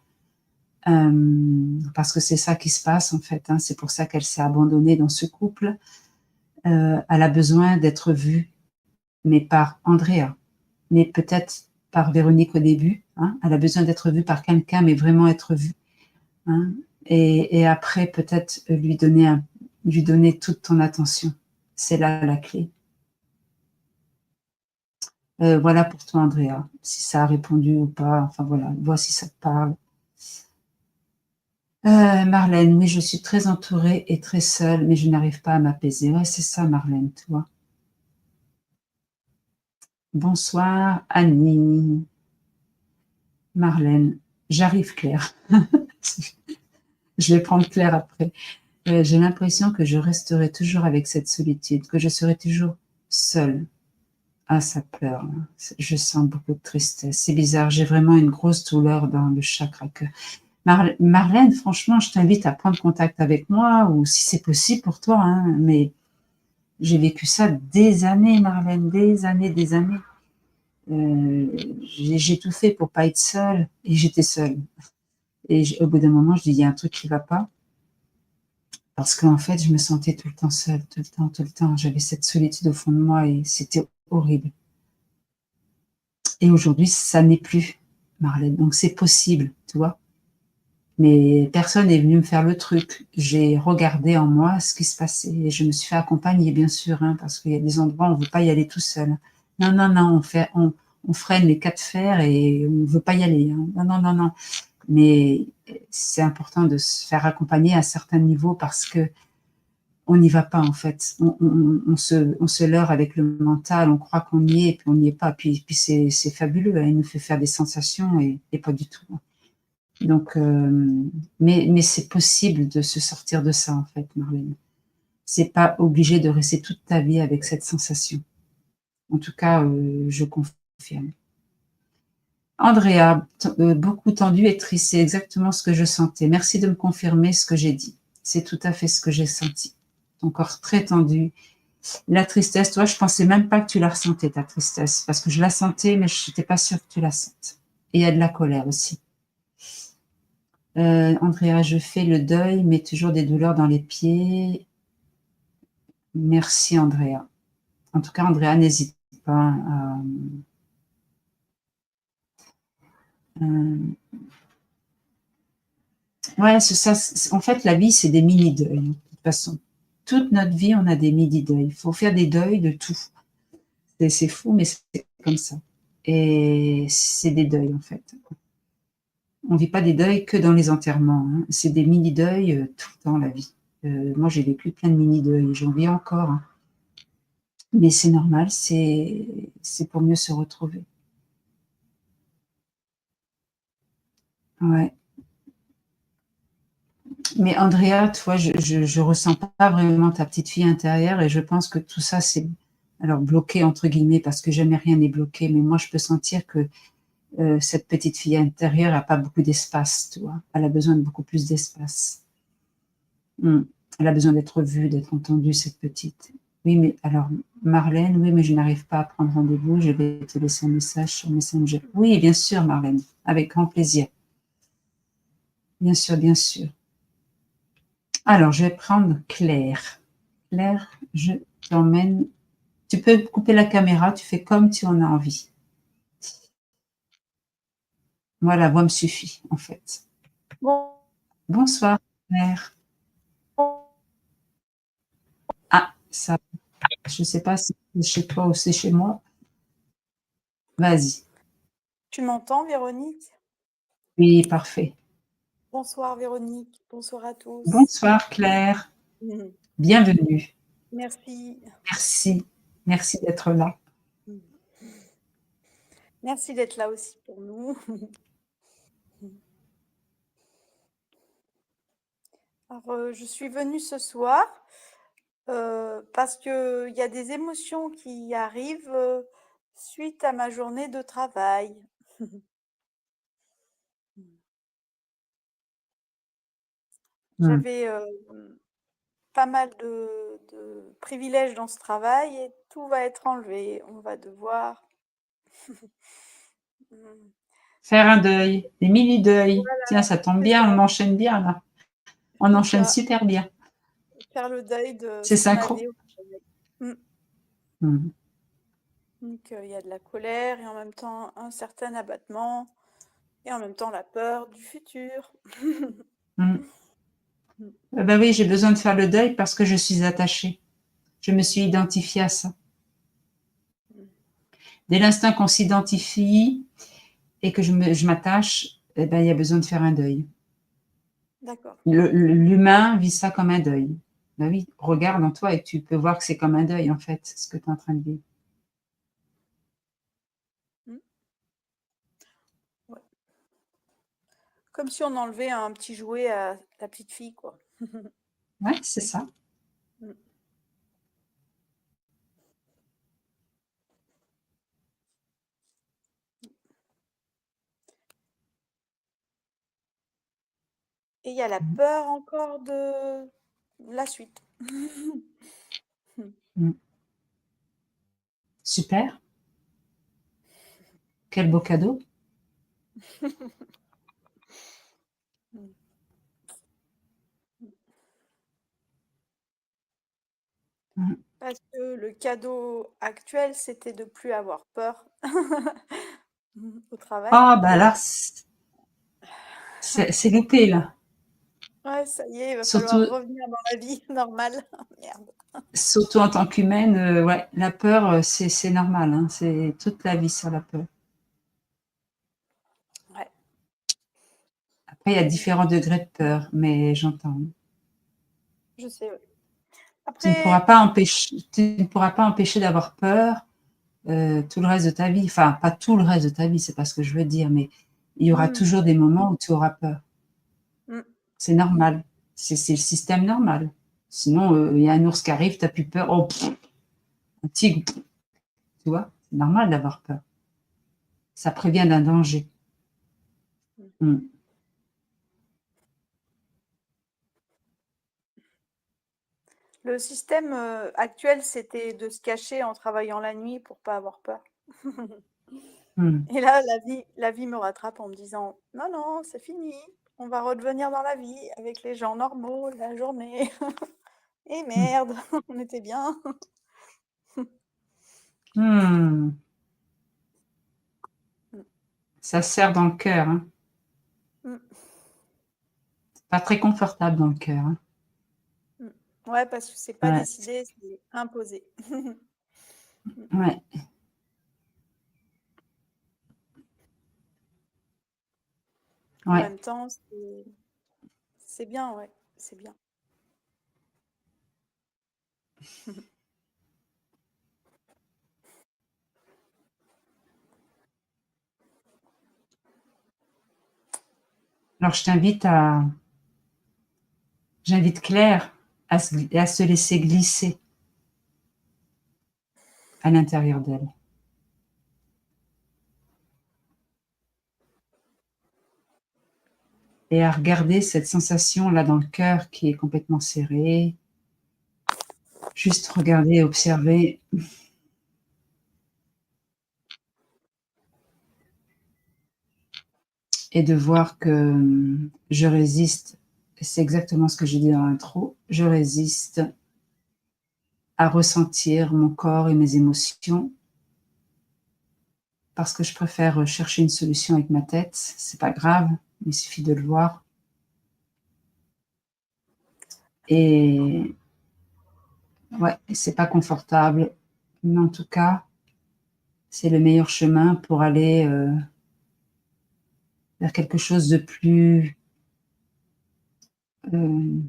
parce que c'est ça qui se passe en fait, hein, c'est pour ça qu'elle s'est abandonnée dans ce couple, elle a besoin d'être vue, mais par Andrea, mais peut-être par Véronique au début, hein, elle a besoin d'être vue par quelqu'un, mais vraiment être vue. Hein, et après, peut-être lui donner toute ton attention. C'est là la clé. Voilà pour toi, Andrea, si ça a répondu ou pas. Enfin voilà, vois si ça te parle. Marlène, oui, je suis très entourée et très seule, mais je n'arrive pas à m'apaiser. Ouais, c'est ça, Marlène, tu vois. Bonsoir, Annie. Marlène, j'arrive, Claire. Je vais prendre Claire après. J'ai l'impression que je resterai toujours avec cette solitude, que je serai toujours seule. Ah, ça pleure. Hein. Je sens beaucoup de tristesse. C'est bizarre, j'ai vraiment une grosse douleur dans le chakra cœur. Marlène, franchement, je t'invite à prendre contact avec moi, ou si c'est possible pour toi, hein, mais j'ai vécu ça des années, Marlène, des années, des années. J'ai tout fait pour pas être seule, et j'étais seule. Et au bout d'un moment, je dis, il y a un truc qui va pas, parce qu'en fait, je me sentais tout le temps seule, tout le temps, tout le temps. J'avais cette solitude au fond de moi, et c'était horrible. Et aujourd'hui, ça n'est plus, Marlène. Donc, c'est possible, tu vois. Mais personne n'est venu me faire le truc. J'ai regardé en moi ce qui se passait et je me suis fait accompagner, bien sûr, hein, parce qu'il y a des endroits où on ne veut pas y aller tout seul. Non, non, non, on freine les quatre fers et on ne veut pas y aller. Hein. Non, non, non, non. Mais c'est important de se faire accompagner à certains niveaux parce que on n'y va pas en fait. On se leurre avec le mental, on croit qu'on y est, puis on n'y est pas. Puis c'est fabuleux, hein, il nous fait faire des sensations et pas du tout. Donc, mais c'est possible de se sortir de ça en fait, Marlène. C'est pas obligé de rester toute ta vie avec cette sensation. En tout cas, je confirme. Andrea, beaucoup tendu et triste, c'est exactement ce que je sentais. Merci de me confirmer ce que j'ai dit. C'est tout à fait ce que j'ai senti. Ton corps très tendu. La tristesse, toi, je pensais même pas que tu la ressentais, ta tristesse, parce que je la sentais, mais je n'étais pas sûre que tu la sentes. Et il y a de la colère aussi. Andrea, je fais le deuil, mais toujours des douleurs dans les pieds. Merci, Andrea. En tout cas, Andrea, n'hésite pas à... Ouais, c'est ça. En fait, la vie, c'est des mini-deuils. De toute façon, toute notre vie, on a des mini-deuils. Il faut faire des deuils de tout. C'est fou, mais c'est comme ça. Et c'est des deuils, en fait. On ne vit pas des deuils que dans les enterrements. Hein. C'est des mini-deuils tout le temps, la vie. Moi, j'ai vécu plein de mini-deuils. J'en vis encore. Hein. Mais c'est normal, c'est pour mieux se retrouver. Ouais. Mais Andrea, tu vois, je ressens pas vraiment ta petite fille intérieure et je pense que tout ça, c'est alors bloqué entre guillemets parce que jamais rien n'est bloqué. Mais moi, je peux sentir que cette petite fille intérieure a pas beaucoup d'espace, tu vois. Elle a besoin de beaucoup plus d'espace. Elle a besoin d'être vue, d'être entendue, cette petite. Oui, mais alors, Marlène, oui, mais je n'arrive pas à prendre rendez-vous. Je vais te laisser un message sur Messenger. Oui, bien sûr, Marlène, avec grand plaisir. Bien sûr, bien sûr. Alors, je vais prendre Claire. Claire, je t'emmène. Tu peux couper la caméra, tu fais comme tu en as envie. Moi, la voix me suffit, en fait. Bon. Bonsoir, Claire. Ah, ça, je ne sais pas si c'est chez toi ou c'est chez moi. Vas-y. Tu m'entends, Véronique? Oui, parfait. Bonsoir, Véronique. Bonsoir à tous. Bonsoir, Claire. Bienvenue. Merci. Merci. Merci d'être là. Merci d'être là aussi pour nous. Alors, je suis venue ce soir parce qu'il y a des émotions qui arrivent suite à ma journée de travail. J'avais pas mal de privilèges dans ce travail et tout va être enlevé. On va devoir Faire un deuil, des mini-deuils. Tiens, voilà, ça tombe c'est ça, bien, on enchaîne bien là. On c'est enchaîne ça. super bien. Faire le deuil de C'est ce qu'on synchro. avait au travail. Mm. Mmh. Donc, il y a de la colère et en même temps un certain abattement et en même temps la peur du futur. Mmh. Ben oui, j'ai besoin de faire le deuil parce que je suis attachée. Je me suis identifiée à ça. Dès l'instant qu'on s'identifie et que je m'attache, eh ben, il y a besoin de faire un deuil. D'accord. L'humain vit ça comme un deuil. Ben oui, regarde en toi et tu peux voir que c'est comme un deuil en fait, ce que tu es en train de vivre. Mm. Ouais. Comme si on enlevait un petit jouet à la petite fille, quoi. Ouais, c'est ça. Mm. Et il y a la peur encore de la suite. Mmh. Super. Quel beau cadeau. Mmh. Parce que le cadeau actuel, c'était de plus avoir peur au travail. Ah, bah là, c'est loupé là. Ouais, ça y est, il va falloir Surtout, revenir dans la vie normale. Merde. surtout en tant qu'humaine, ouais, la peur, c'est normal. Hein, c'est toute la vie sur la peur. Ouais. Après, il y a différents degrés de peur, mais j'entends. Je sais, ouais. Tu ne pourras Après, pas empêcher, tu ne pourras pas empêcher d'avoir peur tout le reste de ta vie. Enfin, pas tout le reste de ta vie, c'est pas ce que je veux dire, mais il y aura mmh, toujours des moments où tu auras peur. mmh, C'est normal. C'est le système normal. Sinon, il y a un ours qui arrive, tu n'as plus peur. Oh, pff, un tigre, pff, tu vois, c'est normal d'avoir peur. Ça prévient d'un danger. mmh. Mm. Le système, actuel, c'était de se cacher en travaillant la nuit pour pas avoir peur. Mm. Et là, la vie me rattrape en me disant: «Non, non, c'est fini, on va redevenir dans la vie avec les gens normaux la journée et Mm. merde, on était bien». Mm. Mmh, Ça serre dans le cœur. Hein. mmh, Pas très confortable dans le cœur. Hein. mmh. Ouais, parce que c'est pas Ouais. décidé, c'est imposé. Mmh. Ouais. En Ouais. même temps, c'est bien, ouais, c'est bien. Alors, j'invite Claire à se laisser glisser à l'intérieur d'elle. Et à regarder cette sensation là dans le cœur qui est complètement serré. Juste regarder et observer. Et de voir que je résiste, c'est exactement ce que j'ai dit dans l'intro, je résiste à ressentir mon corps et mes émotions parce que je préfère chercher une solution avec ma tête. C'est pas grave, il suffit de le voir. Et ouais, c'est pas confortable, mais en tout cas, c'est le meilleur chemin pour aller vers quelque chose de plus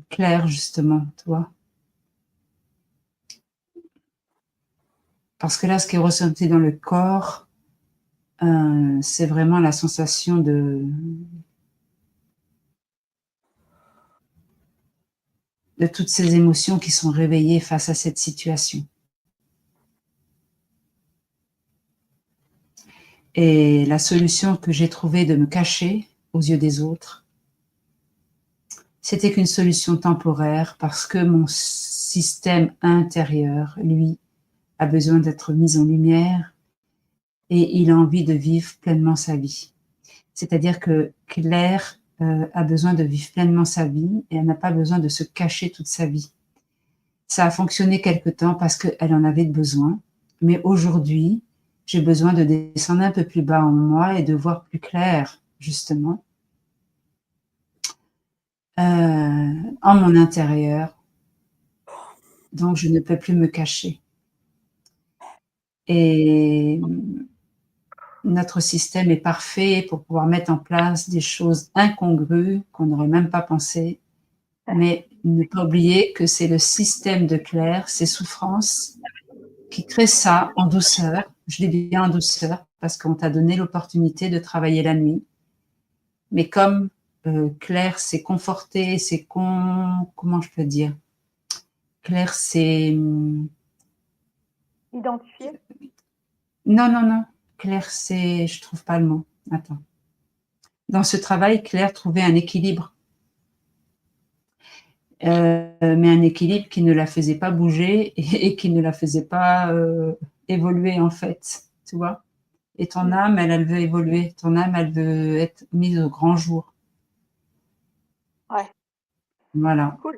clair, justement, tu vois. Parce que là, ce qui est ressenti dans le corps, c'est vraiment la sensation de toutes ces émotions qui sont réveillées face à cette situation. Et la solution que j'ai trouvée de me cacher aux yeux des autres, c'était qu'une solution temporaire parce que mon système intérieur, lui, a besoin d'être mis en lumière et il a envie de vivre pleinement sa vie. C'est-à-dire que Claire a besoin de vivre pleinement sa vie et elle n'a pas besoin de se cacher toute sa vie. Ça a fonctionné quelque temps parce qu'elle en avait besoin, mais aujourd'hui, j'ai besoin de descendre un peu plus bas en moi et de voir plus clair, justement, en mon intérieur. Donc, je ne peux plus me cacher. Et notre système est parfait pour pouvoir mettre en place des choses incongrues qu'on n'aurait même pas pensé. Mais ne pas oublier que c'est le système de Claire, ses souffrances, qui crée ça en douceur. Je dis bien en douceur parce qu'on t'a donné l'opportunité de travailler la nuit. Mais comme Claire s'est confortée, comment je peux dire, Claire s'est identifiée. Non. Claire s'est, je trouve pas le mot. Attends. Dans ce travail, Claire trouvait un équilibre. Mais un équilibre qui ne la faisait pas bouger et qui ne la faisait pas évoluer, en fait. Tu vois? Et ton âme, elle veut évoluer. Ton âme, elle veut être mise au grand jour. Ouais. Voilà. Cool.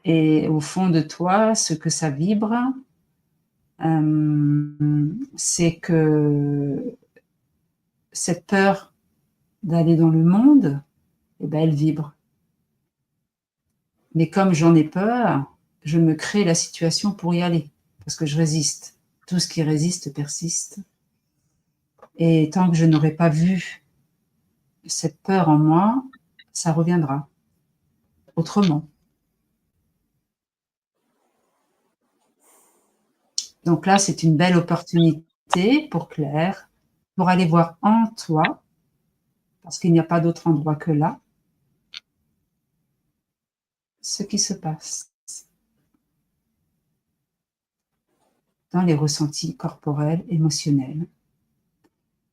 Et au fond de toi, ce que ça vibre, c'est que cette peur d'aller dans le monde, eh ben, elle vibre. Mais comme j'en ai peur, je me crée la situation pour y aller, parce que je résiste. Tout ce qui résiste persiste. Et tant que je n'aurai pas vu cette peur en moi, ça reviendra autrement. Donc là, c'est une belle opportunité pour Claire, pour aller voir en toi, parce qu'il n'y a pas d'autre endroit que là, ce qui se passe dans les ressentis corporels, émotionnels.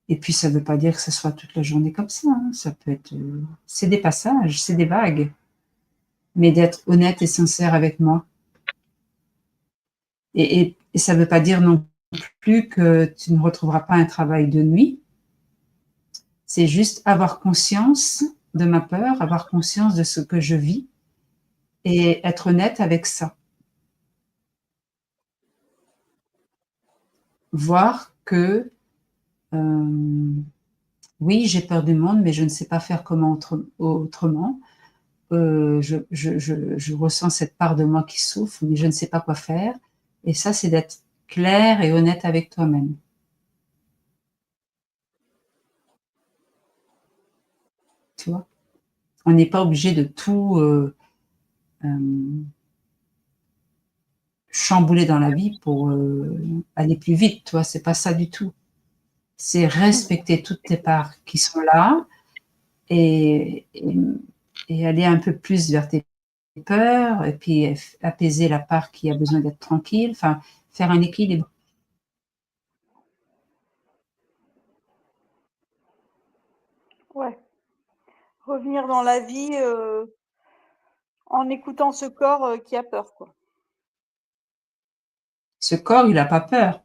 Et puis, ça ne veut pas dire que ce soit toute la journée comme ça. Hein. Ça peut être... c'est des passages, c'est des vagues. Mais d'être honnête et sincère avec moi. Et ça ne veut pas dire non plus que tu ne retrouveras pas un travail de nuit. C'est juste avoir conscience de ma peur, avoir conscience de ce que je vis et être honnête avec ça. Voir que oui, j'ai peur du monde, mais je ne sais pas faire comment autrement. Je ressens cette part de moi qui souffre, mais je ne sais pas quoi faire. Et ça, c'est d'être clair et honnête avec toi-même. Tu vois? On n'est pas obligé de tout chambouler dans la vie pour aller plus vite, tu vois? C'est pas ça du tout. C'est respecter toutes tes parts qui sont là et aller un peu plus vers tes peurs, et puis apaiser la part qui a besoin d'être tranquille, enfin, faire un équilibre. Ouais. Revenir dans la vie en écoutant ce corps qui a peur, quoi. Ce corps, il n'a pas peur.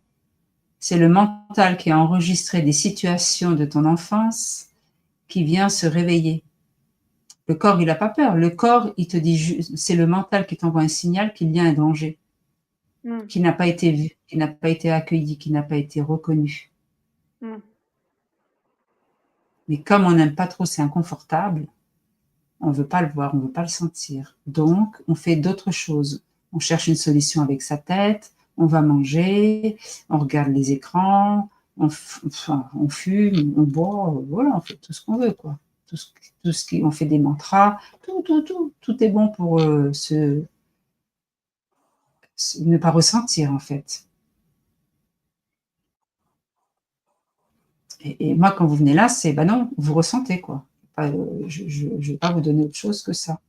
C'est le mental qui a enregistré des situations de ton enfance qui vient se réveiller. Le corps, il n'a pas peur. Le corps, il te dit, c'est le mental qui t'envoie un signal qu'il y a un danger, qui n'a pas été vu, qui n'a pas été accueilli, qui n'a pas été reconnu. Mais comme on n'aime pas trop, c'est inconfortable, on ne veut pas le voir, on ne veut pas le sentir. Donc, on fait d'autres choses. On cherche une solution avec sa tête, on va manger, on regarde les écrans, on fume, on boit, voilà, on fait tout ce qu'on veut, quoi. On fait des mantras, tout est bon pour ne pas ressentir, en fait. Et moi, quand vous venez là, c'est, ben non, vous ressentez, quoi. Je ne vais pas vous donner autre chose que ça.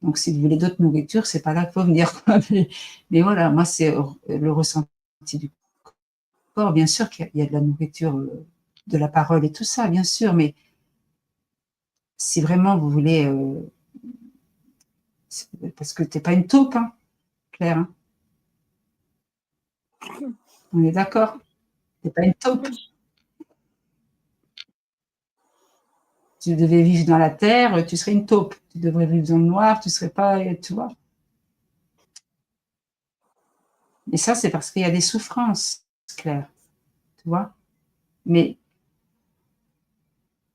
Donc, si vous voulez d'autres nourritures, c'est pas là qu'il faut venir, quoi. Mais voilà, moi, c'est le ressenti du corps. Bien sûr qu'il y a de la nourriture, de la parole et tout ça, bien sûr, mais si vraiment vous voulez, parce que t'es pas une taupe, hein, Claire, hein. On est d'accord? T'es pas une taupe. Tu devais vivre dans la terre, tu serais une taupe. Tu devrais vivre dans le noir, tu serais pas, tu vois. Et ça, c'est parce qu'il y a des souffrances, Claire, tu vois. Mais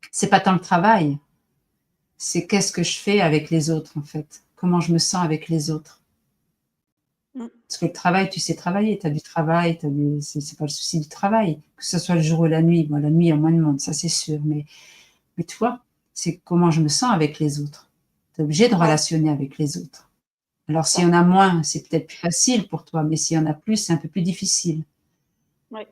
c'est pas tant le travail, c'est qu'est-ce que je fais avec les autres, en fait. Comment je me sens avec les autres. Parce que le travail, tu sais travailler, tu as du travail, c'est pas le souci du travail, que ce soit le jour ou la nuit. Bon, la nuit, il y a moins de monde, ça c'est sûr, mais tu vois, c'est comment je me sens avec les autres. Tu es obligé de relationner avec les autres. Alors, s'il y en a moins, c'est peut-être plus facile pour toi, mais s'il y en a plus, c'est un peu plus difficile. Ouais.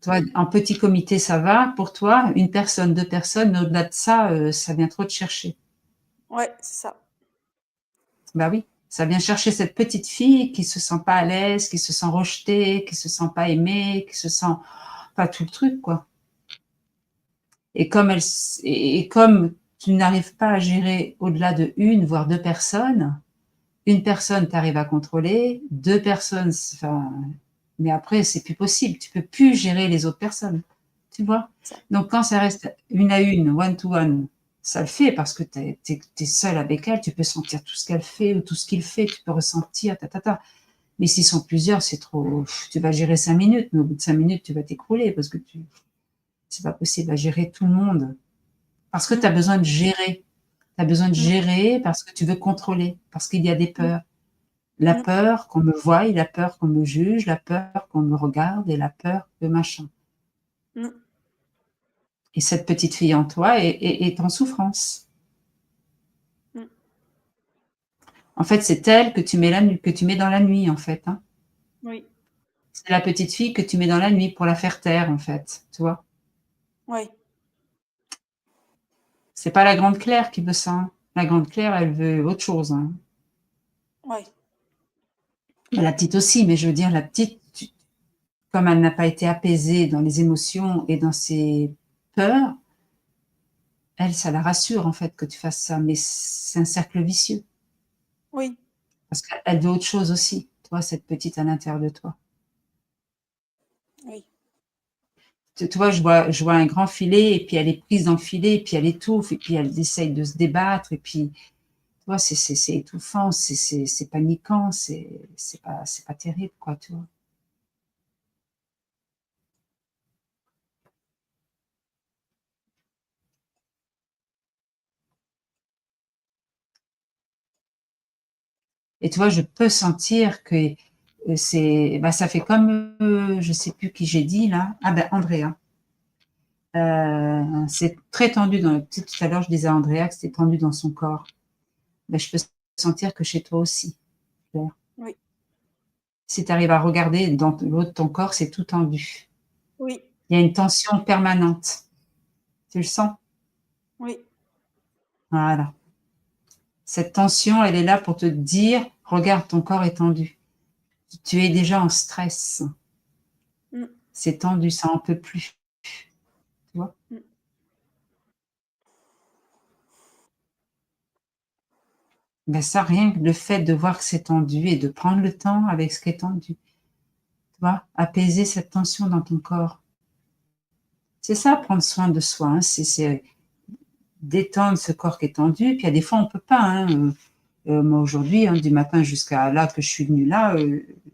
Toi, en petit comité, ça va pour toi, une personne, deux personnes, mais au-delà de ça, ça vient trop te chercher. Ouais, c'est ça. Bah oui, ça vient chercher cette petite fille qui se sent pas à l'aise, qui se sent rejetée, qui se sent pas aimée, qui se sent pas tout le truc, quoi. Et comme tu n'arrives pas à gérer au-delà de une, voire deux personnes, une personne, tu arrives à contrôler, deux personnes, enfin, mais après, c'est plus possible. Tu peux plus gérer les autres personnes. Tu vois? Donc, quand ça reste une à une, one to one, ça le fait parce que tu es seul avec elle, tu peux sentir tout ce qu'elle fait ou tout ce qu'il fait, tu peux ressentir, Mais s'ils sont plusieurs, c'est trop. Tu vas gérer 5 minutes, mais au bout de 5 minutes, tu vas t'écrouler parce que c'est pas possible à gérer tout le monde. Parce que tu as besoin de gérer. Tu as besoin de gérer parce que tu veux contrôler, parce qu'il y a des peurs. La peur qu'on me voie, la peur qu'on me juge, la peur qu'on me regarde et la peur de machin. Et cette petite fille en toi est en souffrance. En fait, c'est elle que tu mets dans la nuit, en fait. Hein. Oui. C'est la petite fille que tu mets dans la nuit pour la faire taire, en fait. Tu vois? Oui. C'est pas la grande Claire qui veut ça. Hein. La grande Claire, elle veut autre chose. Hein. Oui. La petite aussi, mais je veux dire, la petite, comme elle n'a pas été apaisée dans les émotions et dans ses peurs, elle, ça la rassure en fait que tu fasses ça, mais c'est un cercle vicieux. Oui. Parce qu'elle veut autre chose aussi, toi, cette petite à l'intérieur de toi. Oui. Tu vois, je vois un grand filet, et puis elle est prise dans le filet, et puis elle étouffe, et puis elle essaye de se débattre, et puis, tu vois, c'est étouffant, c'est paniquant, c'est pas terrible, quoi, tu vois. Et tu vois, je peux sentir que ça fait comme, je sais plus qui j'ai dit là. Ah ben Andrea. C'est très tendu tout à l'heure, je disais à Andrea que c'était tendu dans son corps. Ben, je peux sentir que chez toi aussi, Claire. Oui. Si tu arrives à regarder dans le haut de ton corps, c'est tout tendu. Oui. Il y a une tension permanente. Tu le sens? Oui. Voilà. Cette tension, elle est là pour te dire, regarde, ton corps est tendu. Tu es déjà en stress. C'est tendu, ça en peut plus. Tu vois? Ben ça, rien que le fait de voir que c'est tendu et de prendre le temps avec ce qui est tendu. Tu vois? Apaiser cette tension dans ton corps. C'est ça, prendre soin de soi. Hein. C'est détendre ce corps qui est tendu. Puis il y a des fois, on ne peut pas. Hein. Moi, aujourd'hui, hein, du matin jusqu'à là que je suis venue là,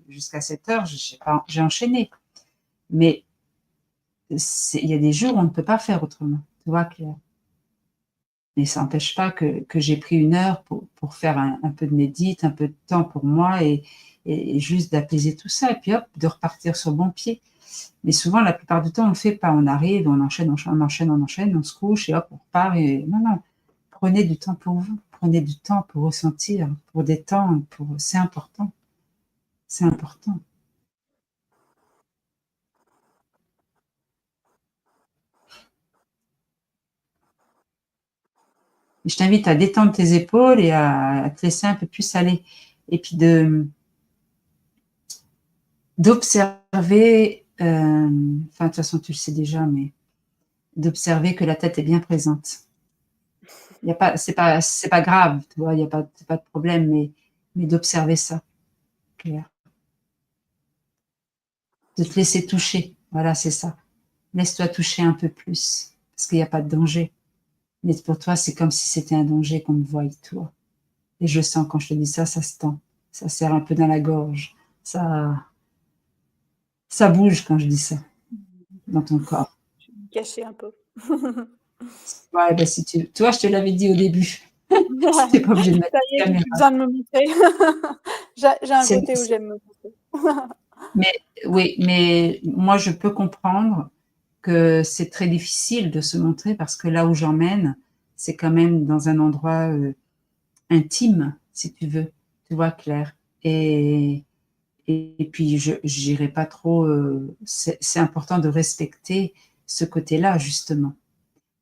jusqu'à 7 heures, j'ai enchaîné. Mais il y a des jours où on ne peut pas faire autrement. Tu vois, Claire? Mais ça n'empêche pas que j'ai pris 1 heure pour faire un peu de médite, un peu de temps pour moi et juste d'apaiser tout ça. Et puis hop, de repartir sur bon pied. Mais souvent, la plupart du temps, on ne le fait pas. On arrive, on enchaîne, on se couche et hop, on repart. Et non, non. Prenez du temps pour vous. Prenez du temps pour ressentir, pour détendre. C'est important. C'est important. Et je t'invite à détendre tes épaules et à te laisser un peu plus aller. Et puis d'observer, enfin de toute façon tu le sais déjà, mais d'observer que la tête est bien présente. Il y a pas, c'est pas grave, tu vois, il y a pas, c'est pas de problème, mais d'observer ça, Claire. De te laisser toucher, voilà, c'est ça. Laisse-toi toucher un peu plus, parce qu'il n'y a pas de danger. Mais pour toi, c'est comme si c'était un danger qu'on me voie, toi. Et je sens quand je te dis ça, ça se tend, ça serre un peu dans la gorge, ça bouge quand je dis ça, dans ton corps. Je vais me cacher un peu. Ouais, ben si tu, toi, je te l'avais dit au début. T'es pas obligé de mettre Ça y la est, j'ai caméra. plus besoin de me montrer. J'ai un côté où j'aime me montrer. Mais oui, mais moi, je peux comprendre que c'est très difficile de se montrer parce que là où j'emmène, c'est quand même dans un endroit intime, si tu veux. Tu vois, Claire. Et puis, je n'irai pas trop. C'est important de respecter ce côté-là, justement.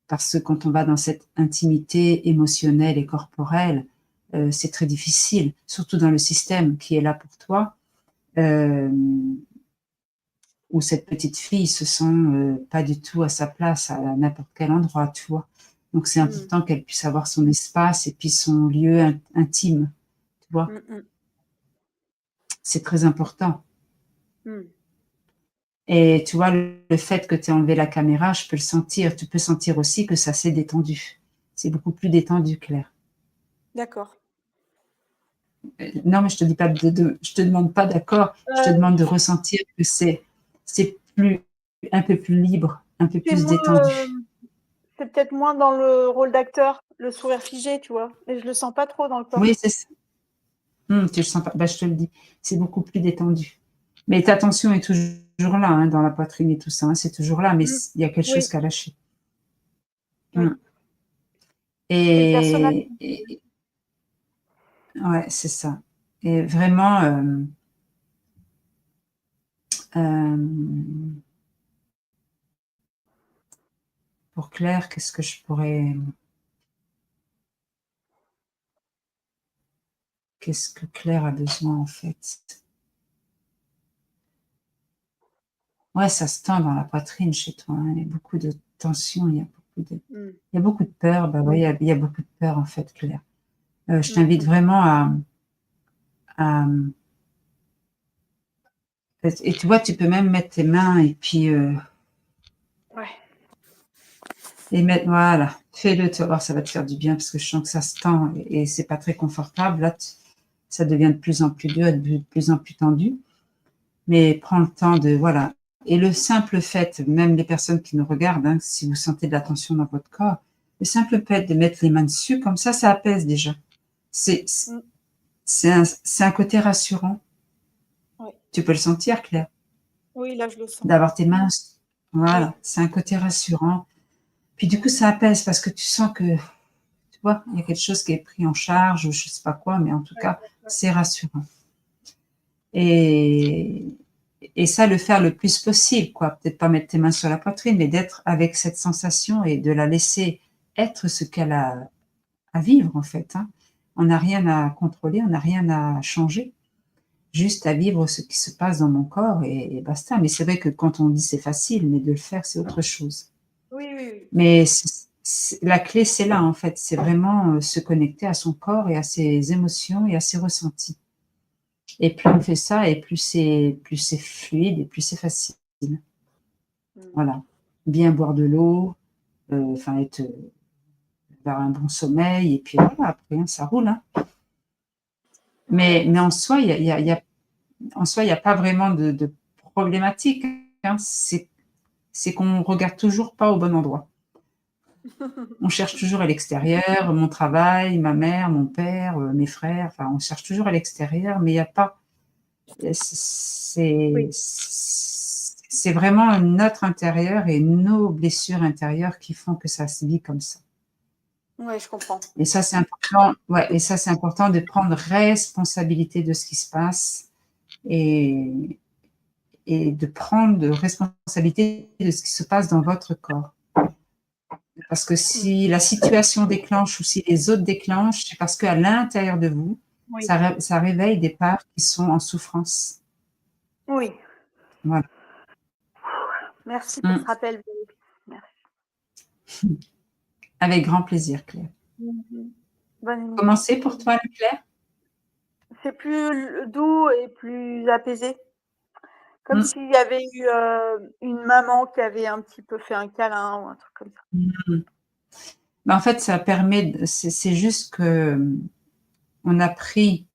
Parce que quand on va dans cette intimité émotionnelle et corporelle, c'est très difficile, surtout dans le système qui est là pour toi, où cette petite fille se sent pas du tout à sa place à n'importe quel endroit, tu vois. Donc c'est important qu'elle puisse avoir son espace et puis son lieu intime, tu vois. C'est très important. Et tu vois, le fait que tu aies enlevé la caméra, je peux le sentir. Tu peux sentir aussi que ça s'est détendu. C'est beaucoup plus détendu, Claire. D'accord. Non, mais je te dis pas je te demande pas d'accord. Je te demande de ressentir que c'est plus, un peu plus libre, un peu plus détendu. C'est peut-être moins dans le rôle d'acteur, le sourire figé, tu vois. Et je le sens pas trop dans le corps. Oui, c'est ça. Tu le sens pas. Bah, je te le dis. C'est beaucoup plus détendu. Mais ta tension est toujours là, hein, dans la poitrine et tout ça. Hein, c'est toujours là, mais il y a quelque chose qui a lâché. Oui. C'est le personnage. Ouais, c'est ça. Et vraiment, pour Claire, qu'est-ce que je pourrais. Qu'est-ce que Claire a besoin, en fait? Ouais, ça se tend dans la poitrine chez toi. Hein. Il y a beaucoup de tension, il y a beaucoup de peur. Bah ouais, il y a beaucoup de peur, en fait, Claire. Je t'invite vraiment à. Et tu vois, tu peux même mettre tes mains et puis. Ouais. Et mettre, voilà, fais-le, tu vas voir, ça va te faire du bien parce que je sens que ça se tend et c'est pas très confortable. Là, ça devient de plus en plus dur, de plus en plus tendu. Mais prends le temps de, voilà. Et le simple fait, même les personnes qui nous regardent, hein, si vous sentez de la tension dans votre corps, le simple fait de mettre les mains dessus, comme ça apaise déjà. C'est un côté rassurant. Ouais. Tu peux le sentir, Claire? Oui, là, je le sens. D'avoir tes mains, voilà, c'est un côté rassurant. Puis du coup, ça apaise parce que tu sens que, tu vois, il y a quelque chose qui est pris en charge, ou je sais pas quoi, mais en tout cas, c'est rassurant. Et ça, le faire le plus possible, quoi. Peut-être pas mettre tes mains sur la poitrine, mais d'être avec cette sensation et de la laisser être ce qu'elle a à vivre en fait, hein. On n'a rien à contrôler, on n'a rien à changer, juste à vivre ce qui se passe dans mon corps et basta. Mais c'est vrai que quand on dit c'est facile, mais de le faire, c'est autre chose. Oui, oui, oui. Mais la clé, c'est là en fait, c'est vraiment se connecter à son corps et à ses émotions et à ses ressentis. Et plus on fait ça, et plus c'est fluide et plus c'est facile. Voilà. Bien boire de l'eau, enfin être vers un bon sommeil, et puis voilà, après, hein, ça roule. Hein. Ouais. Mais en soi, en soi, il n'y a pas vraiment de problématique. Hein. C'est qu'on regarde toujours pas au bon endroit. On cherche toujours à l'extérieur, mon travail, ma mère, mon père, mes frères, enfin, on cherche toujours à l'extérieur, mais il n'y a pas. C'est Oui, c'est vraiment notre intérieur et nos blessures intérieures qui font que ça se vit comme ça. ouais, je comprends. Et ça, c'est important. Ouais, et ça, c'est important de prendre responsabilité de ce qui se passe et, et de prendre responsabilité de ce qui se passe dans votre corps. Parce que si la situation déclenche ou si les autres déclenchent, c'est parce qu'à l'intérieur de vous, Oui, ça réveille des parts qui sont en souffrance. oui. Voilà. Merci pour ce Mm. rappel. Merci. Avec grand plaisir, Claire. Bonne Comment émission. c'est pour toi, Claire? C'est plus doux et plus apaisé. Comme Mm. s'il y avait eu une maman qui avait un petit peu fait un câlin ou un truc comme ça. Mm. Ben, en fait, ça permet, c'est juste que on a pris,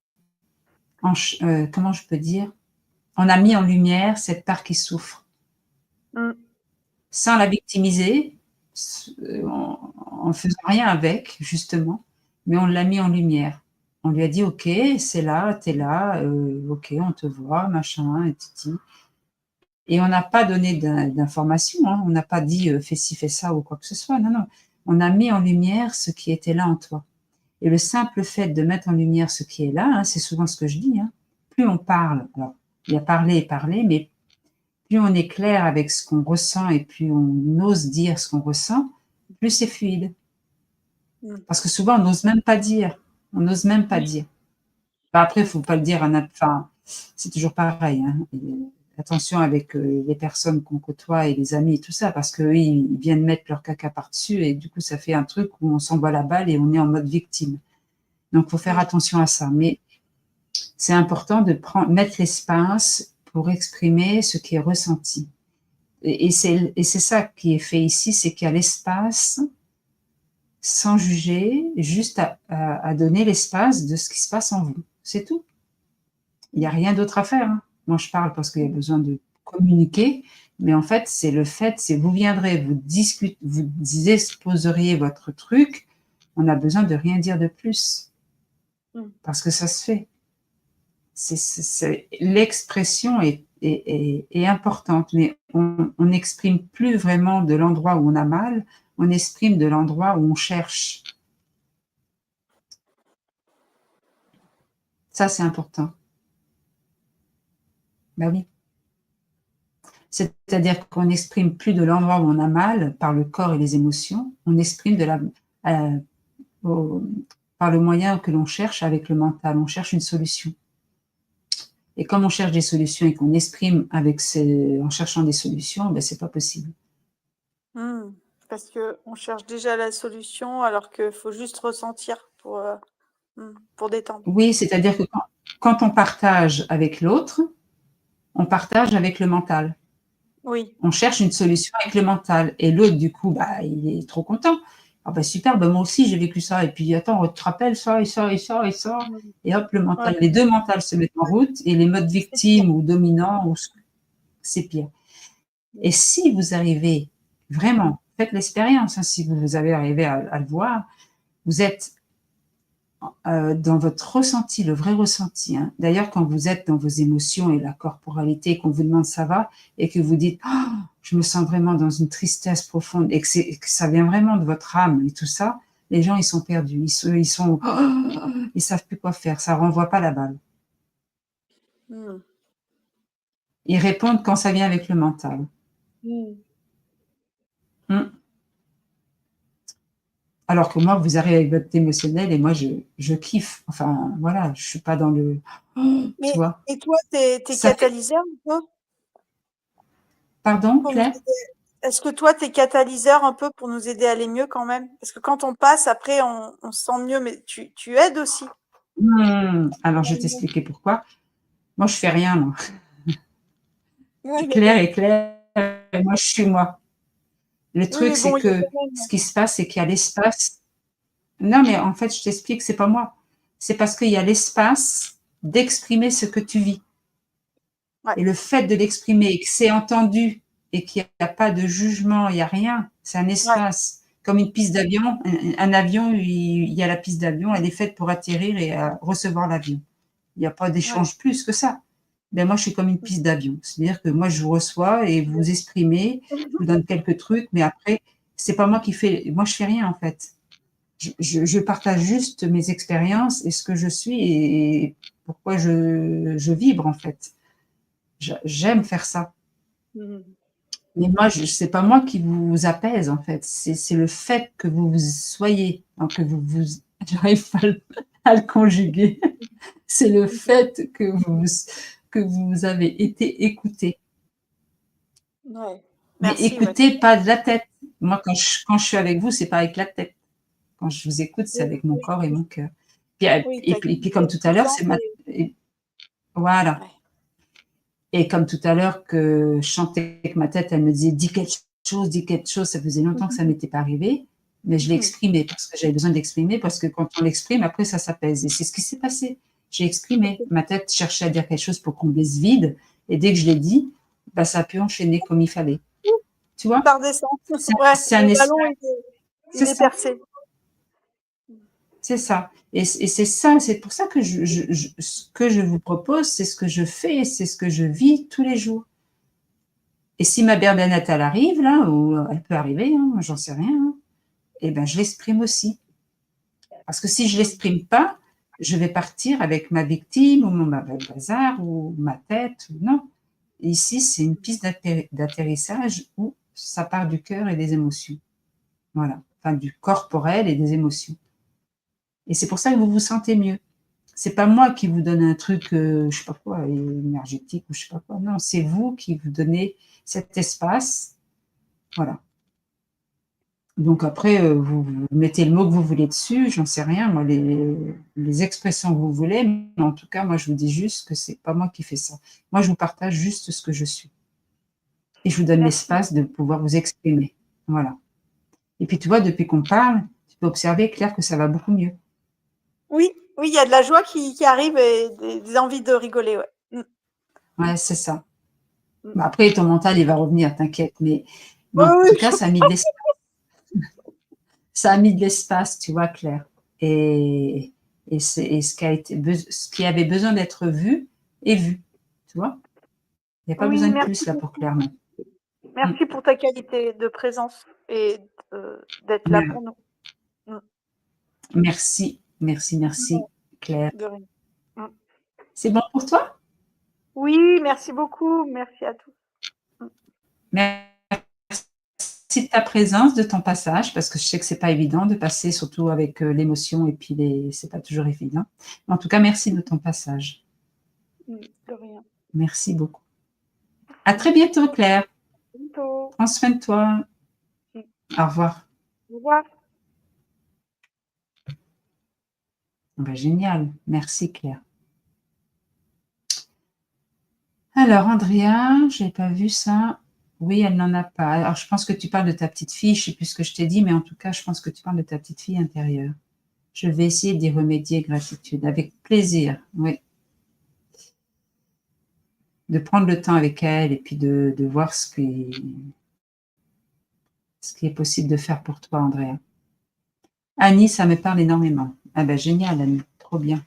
comment je peux dire, on a mis en lumière cette part qui souffre, Mm. sans la victimiser, en faisant rien avec, justement, mais on l'a mis en lumière. On lui a dit, ok, c'est là, t'es là, ok, on te voit, machin, et titi. Et on n'a pas donné d'informations, hein, on n'a pas dit fais ci, fais ça ou quoi que ce soit. Non, non. On a mis en lumière ce qui était là en toi. Et le simple fait de mettre en lumière ce qui est là, hein, c'est souvent ce que je dis, hein, plus on parle, alors il y a parler et parler, mais plus on est clair avec ce qu'on ressent et plus on ose dire ce qu'on ressent, plus c'est fluide. Mm. Parce que souvent, on n'ose même pas dire. On n'ose même pas Oui, dire. Enfin, après, il ne oui. faut pas le dire à enfin, c'est toujours pareil. Hein. Attention avec les personnes qu'on côtoie et les amis et tout ça, parce qu'eux, ils viennent mettre leur caca par-dessus et du coup, ça fait un truc où on s'envoie la balle et on est en mode victime. Donc, il faut faire Oui. attention à ça. Mais c'est important de mettre l'espace pour exprimer ce qui est ressenti. Et c'est ça qui est fait ici, c'est qu'il y a l'espace sans juger, juste à donner l'espace de ce qui se passe en vous. C'est tout. Il n'y a rien d'autre à faire. Hein. Moi, je parle parce qu'il y a besoin de communiquer, mais en fait, c'est le fait, c'est vous viendrez, vous exposeriez votre truc, on a besoin de rien dire de plus, Mm. parce que ça se fait. L'expression est importante, mais on n'exprime plus vraiment de l'endroit où on a mal, on exprime de l'endroit où on cherche. Ça, c'est important. Ben oui. C'est-à-dire qu'on n'exprime plus de l'endroit où on a mal par le corps et les émotions, on exprime euh, au, par le moyen que l'on cherche avec le mental, on cherche une solution. Et comme on cherche des solutions et qu'on exprime en cherchant des solutions, ben c'est pas possible. Mm. Parce qu'on cherche déjà la solution alors qu'il faut juste ressentir pour détendre. Oui, c'est-à-dire que quand on partage avec l'autre, on partage avec le mental. Oui. On cherche une solution avec le mental. Et l'autre, du coup, bah, il est trop content. Ah bah super, bah moi aussi j'ai vécu ça. Et puis attends, on te rappelle ça et ça et ça et ça. Mm. Et hop, le Ouais. mental. Les deux mentales se mettent en route et les modes C'est pire. victimes ou dominants, c'est pire. Et si vous arrivez vraiment, faites l'expérience, hein, si vous avez arrivé à le voir, vous êtes dans votre ressenti, le vrai ressenti. Hein. D'ailleurs, quand vous êtes dans vos émotions et la corporalité, qu'on vous demande ça va, et que vous dites oh, je me sens vraiment dans une tristesse profonde, et que ça vient vraiment de votre âme et tout ça, les gens ils sont perdus, ils savent plus quoi faire, ça renvoie pas la balle. Mm. Ils répondent quand ça vient avec le mental. Mm. Mm. Alors que moi, vous arrivez avec votre émotionnel et moi, je kiffe. Enfin, voilà, je suis pas dans le... Tu Mais vois, et toi, t'es ça fait... catalyseur un peu Pardon, pour nous Claire? aider? Est-ce que toi, t'es catalyseur un peu pour nous aider à aller mieux quand même? Parce que quand on passe, après, on se sent mieux, mais tu aides aussi. Alors, je vais t'expliquer pourquoi. Moi, je fais rien, moi. Ouais, mais Claire bon. est Claire et moi, je suis moi. Le Oui, truc, mais c'est bon, il y a que quand ce même. qui se passe, c'est qu'il y a l'espace. Non, mais en fait, je t'explique, c'est pas moi. C'est parce qu'il y a l'espace d'exprimer ce que tu vis. Ouais, Et le fait de l'exprimer et que c'est entendu et qu'il n'y a pas de jugement, il n'y a rien, c'est un ouais, espace. Comme une piste d'avion, un avion, il y a la piste d'avion, elle est faite pour atterrir et recevoir l'avion. Il n'y a pas ouais. d'échange plus que ça. Ben moi, je suis comme une piste d'avion. C'est-à-dire que moi, je vous reçois et vous exprimez, je vous donne quelques trucs, mais après, c'est pas moi qui fais. Moi, je fais rien en fait. Je partage juste mes expériences et ce que je suis et pourquoi je vibre en fait. J'aime faire ça. Mhm. Mais moi, c'est pas moi qui vous apaise en fait. C'est le fait que vous soyez, hein, que vous, j'arrive pas à le conjuguer. C'est le fait que vous avez été écouté. Ouais. Mais Merci, ouais. écouté, pas de la tête. Moi, quand je suis avec vous, c'est pas avec la tête. Quand je vous écoute, c'est Oui, avec mon oui, corps et oui, mon cœur. Et puis, comme t'es tout à l'heure, présente voilà. ouais. Et comme tout à l'heure, que je chantais avec ma tête, elle me disait dis quelque chose. Ça faisait longtemps que ça ne m'était pas arrivé, mais je l'ai Mhm. exprimé parce que j'avais besoin d'exprimer, parce que quand on l'exprime, après, ça s'apaise. Et c'est ce qui s'est passé. J'ai exprimé. Ma tête cherchait à dire quelque chose pour combler ce vide. Et dès que je l'ai dit, bah, ça a pu enchaîner comme il fallait. Tu vois, Ça redescend. c'est Ouais, c'est un le espace. ballon, C'est il est ça. percé. C'est ça. Et c'est ça, c'est pour ça que ce que je vous propose, c'est ce que je fais, c'est ce que je vis tous les jours. Et si ma Bernadette, elle arrive, là, ou elle peut arriver, hein, j'en sais rien, hein, eh ben, je l'exprime aussi. Parce que si je ne Mhm. l'exprime pas, je vais partir avec ma victime ou mon bazar ou ma tête. Non. Ici, c'est une piste d'atterrissage où ça part du cœur et des émotions. Voilà. Enfin, du corporel et des émotions. Et c'est pour ça que vous vous sentez mieux. C'est pas moi qui vous donne un truc, je sais pas quoi, énergétique ou je sais pas quoi. Non, c'est vous qui vous donnez cet espace. Voilà. Donc après, vous mettez le mot que vous voulez dessus, j'en sais rien, moi, les expressions que vous voulez, mais en tout cas, moi, je vous dis juste que c'est pas moi qui fais ça. Moi, je vous partage juste ce que je suis. Et je vous donne Merci. l'espace de pouvoir vous exprimer. Voilà. Et puis, tu vois, depuis qu'on parle, tu peux observer, Claire, que ça va beaucoup mieux. Oui, oui, il y a de la joie qui arrive et des envies de rigoler, ouais. Ouais, c'est ça. Mm. Bah, après, ton mental, il va revenir, t'inquiète. Mais Oui, en oui, tout cas, ça a mis de l'espace, tu vois, Claire. Et ce qui avait besoin d'être vu est vu. Tu vois? Il n'y a pas oui, besoin de merci plus là pour beaucoup. Claire, non. Mm. Merci pour ta qualité de présence et d'être là pour nous. Mm. Merci, merci, merci, Claire. De rien. Mm. C'est bon pour toi? Oui, merci beaucoup. Merci à tous. Mm. Merci de ta présence, de ton passage, parce que je sais que c'est pas évident de passer, surtout avec l'émotion et puis c'est pas toujours évident. Mais en tout cas, merci de ton passage. De rien. Merci beaucoup. À très bientôt, Claire. À bientôt. Prends soin de toi. Mm. Au revoir. Au revoir. Ben, génial. Merci, Claire. Alors, Andrea, j'ai pas vu ça. Oui, elle n'en a pas. Alors, je pense que tu parles de ta petite fille. Je sais plus ce que je t'ai dit, mais en tout cas, je pense que tu parles de ta petite fille intérieure. Je vais essayer d'y remédier, gratitude, avec plaisir. Oui, de prendre le temps avec elle et puis de voir ce qui est possible de faire pour toi, Andrea. Annie, ça me parle énormément. Ah ben génial, Annie, trop bien.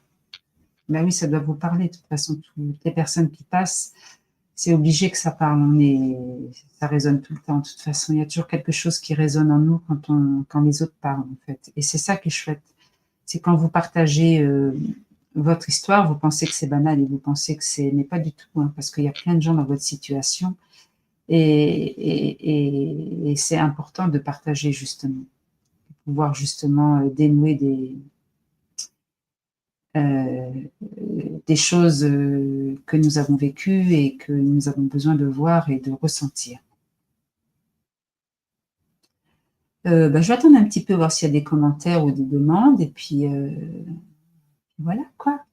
Ben oui, ça doit vous parler. De toute façon, toutes les personnes qui passent, c'est obligé que ça parle. Ça résonne tout le temps. De toute façon, il y a toujours quelque chose qui résonne en nous quand les autres parlent, en fait. Et c'est ça qui est chouette. C'est quand vous partagez votre histoire, vous pensez que c'est banal et vous pensez que mais pas du tout, hein, parce qu'il y a plein de gens dans votre situation et c'est important de partager justement, de pouvoir justement dénouer des choses que nous avons vécues et que nous avons besoin de voir et de ressentir. Je vais attendre un petit peu, voir s'il y a des commentaires ou des demandes et puis voilà quoi.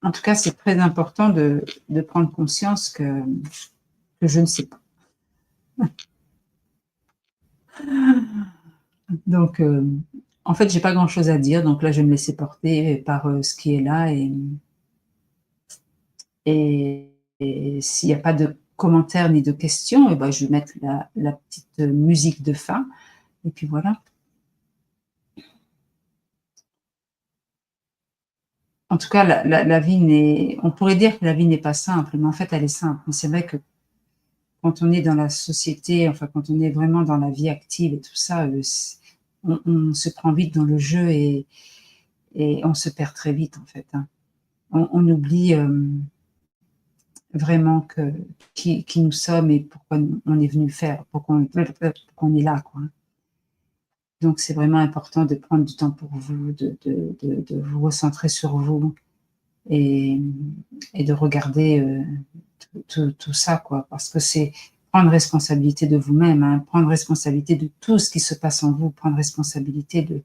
En tout cas, c'est très important de prendre conscience que je ne sais pas. Donc, en fait, j'ai pas grand-chose à dire, donc là, je vais me laisser porter par ce qui est là et s'il n'y a pas de commentaires ni de questions, et ben, je vais mettre la petite musique de fin et puis voilà. En tout cas, la vie on pourrait dire que la vie n'est pas simple, mais en fait, elle est simple. Mais c'est vrai que quand on est dans la société, enfin, quand on est vraiment dans la vie active et tout ça, on se prend vite dans le jeu et on se perd très vite, en fait, hein. On oublie vraiment qui nous sommes et pourquoi on est venu faire, pourquoi on est là, quoi. Donc, c'est vraiment important de prendre du temps pour vous, de vous recentrer sur vous et de regarder tout ça, quoi. Parce que c'est prendre responsabilité de vous-même, hein, prendre responsabilité de tout ce qui se passe en vous, prendre responsabilité de